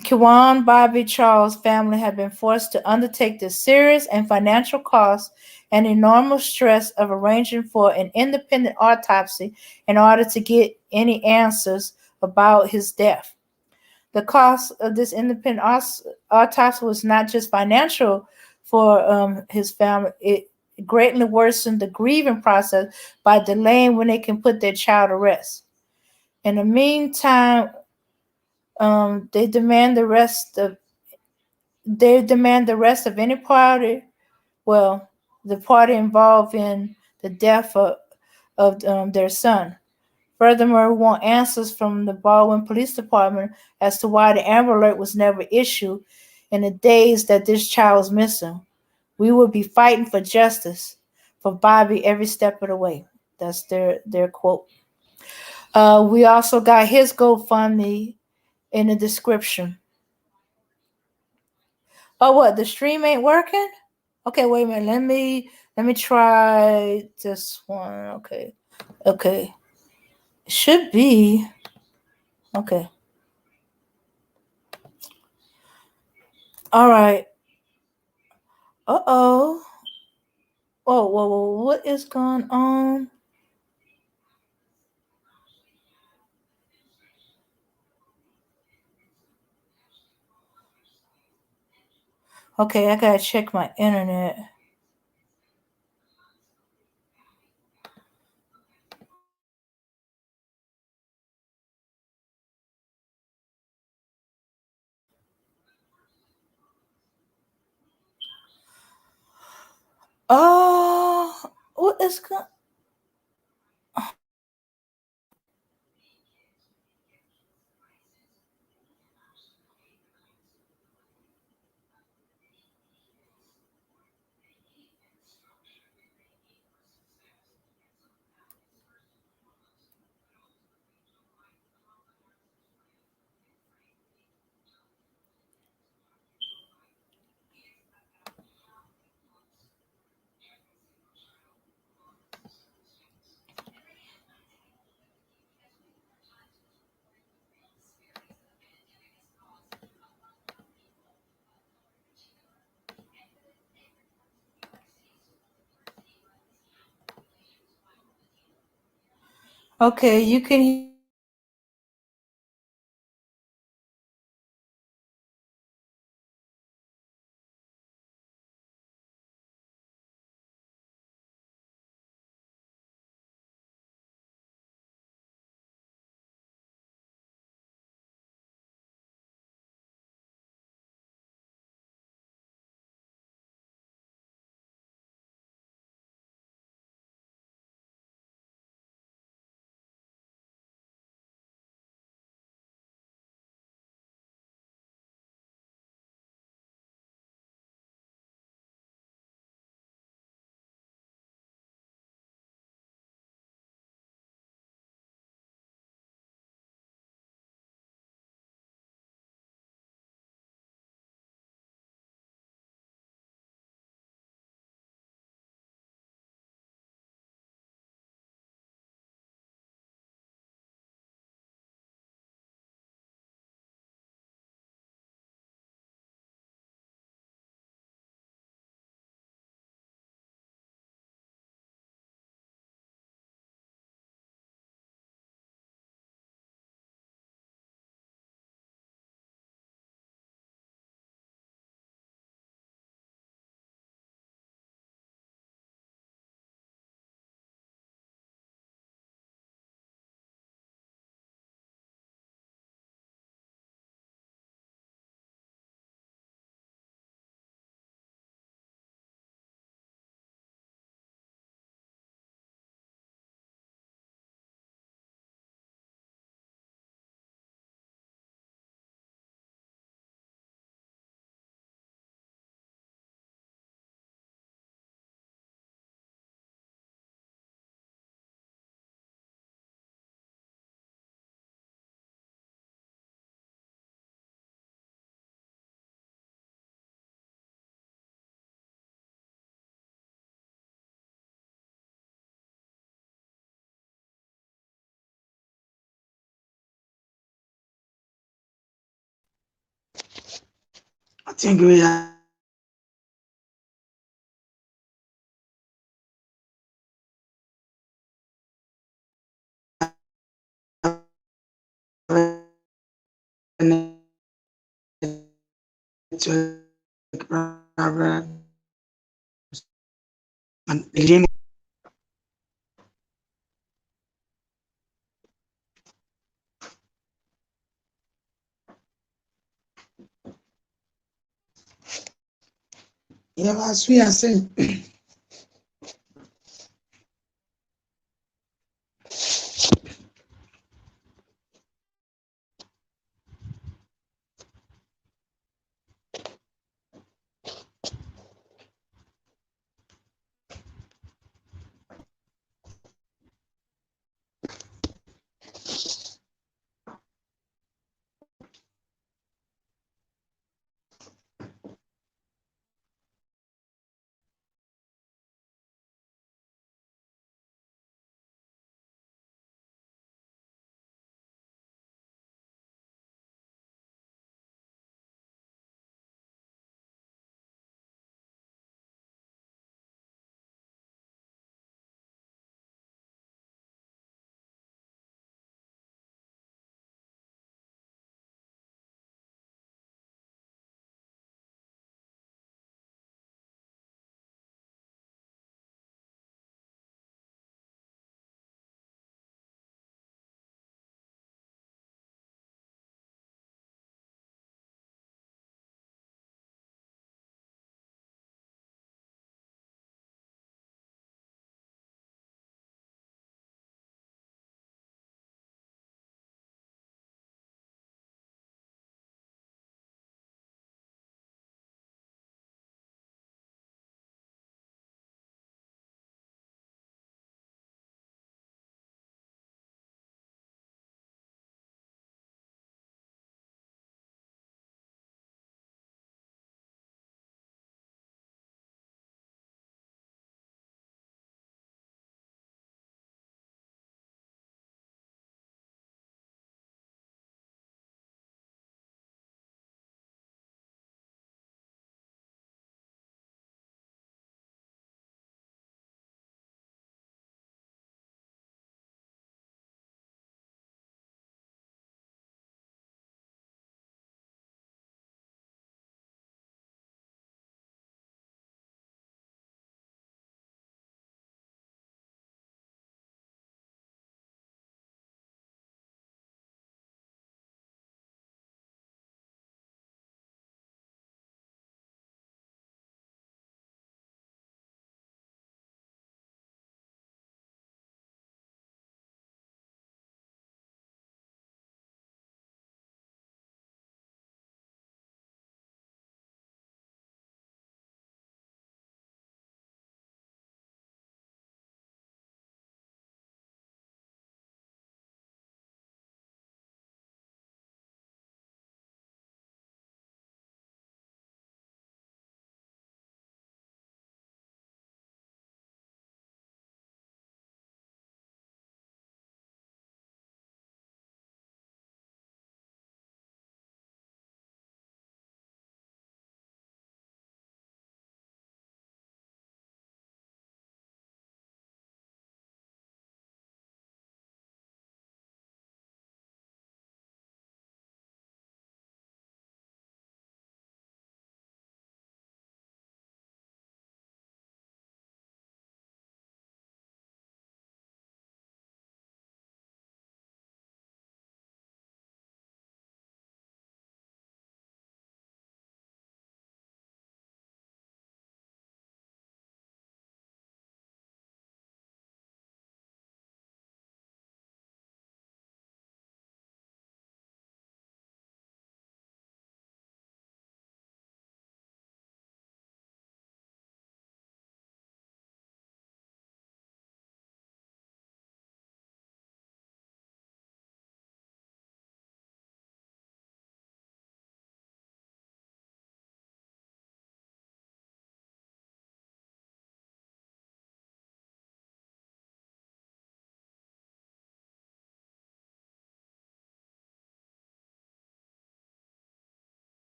Quawan Bobby Charles' family have been forced to undertake the serious and financial costs and enormous stress of arranging for an independent autopsy in order to get any answers about his death. The cost of this independent autopsy was not just financial for his family. It greatly worsened the grieving process by delaying when they can put their child to rest. In the meantime, they demand the rest of any party. Well, the party involved in the death of their son. Furthermore, we want answers from the Baldwin Police Department as to why the Amber Alert was never issued in the days that this child was missing. We will be fighting for justice for Bobby every step of the way. That's their quote. We also got his GoFundMe in the description. Oh, what? The stream ain't working? Okay, wait a minute. Let me try this one. Okay. It should be. Okay. All right. Uh-oh. Whoa, whoa, whoa. What is going on? Okay, I gotta check my internet. Oh, what is going? Okay, you can.
I think we have a network problem. And again, yeah, as we are saying,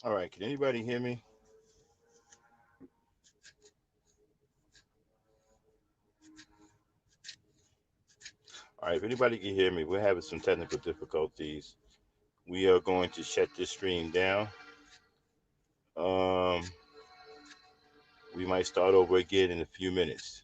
All right, can anybody hear me? All right, if anybody can hear me, we're having some technical difficulties. We are going to shut this stream down. Um, we might start over again in a few minutes.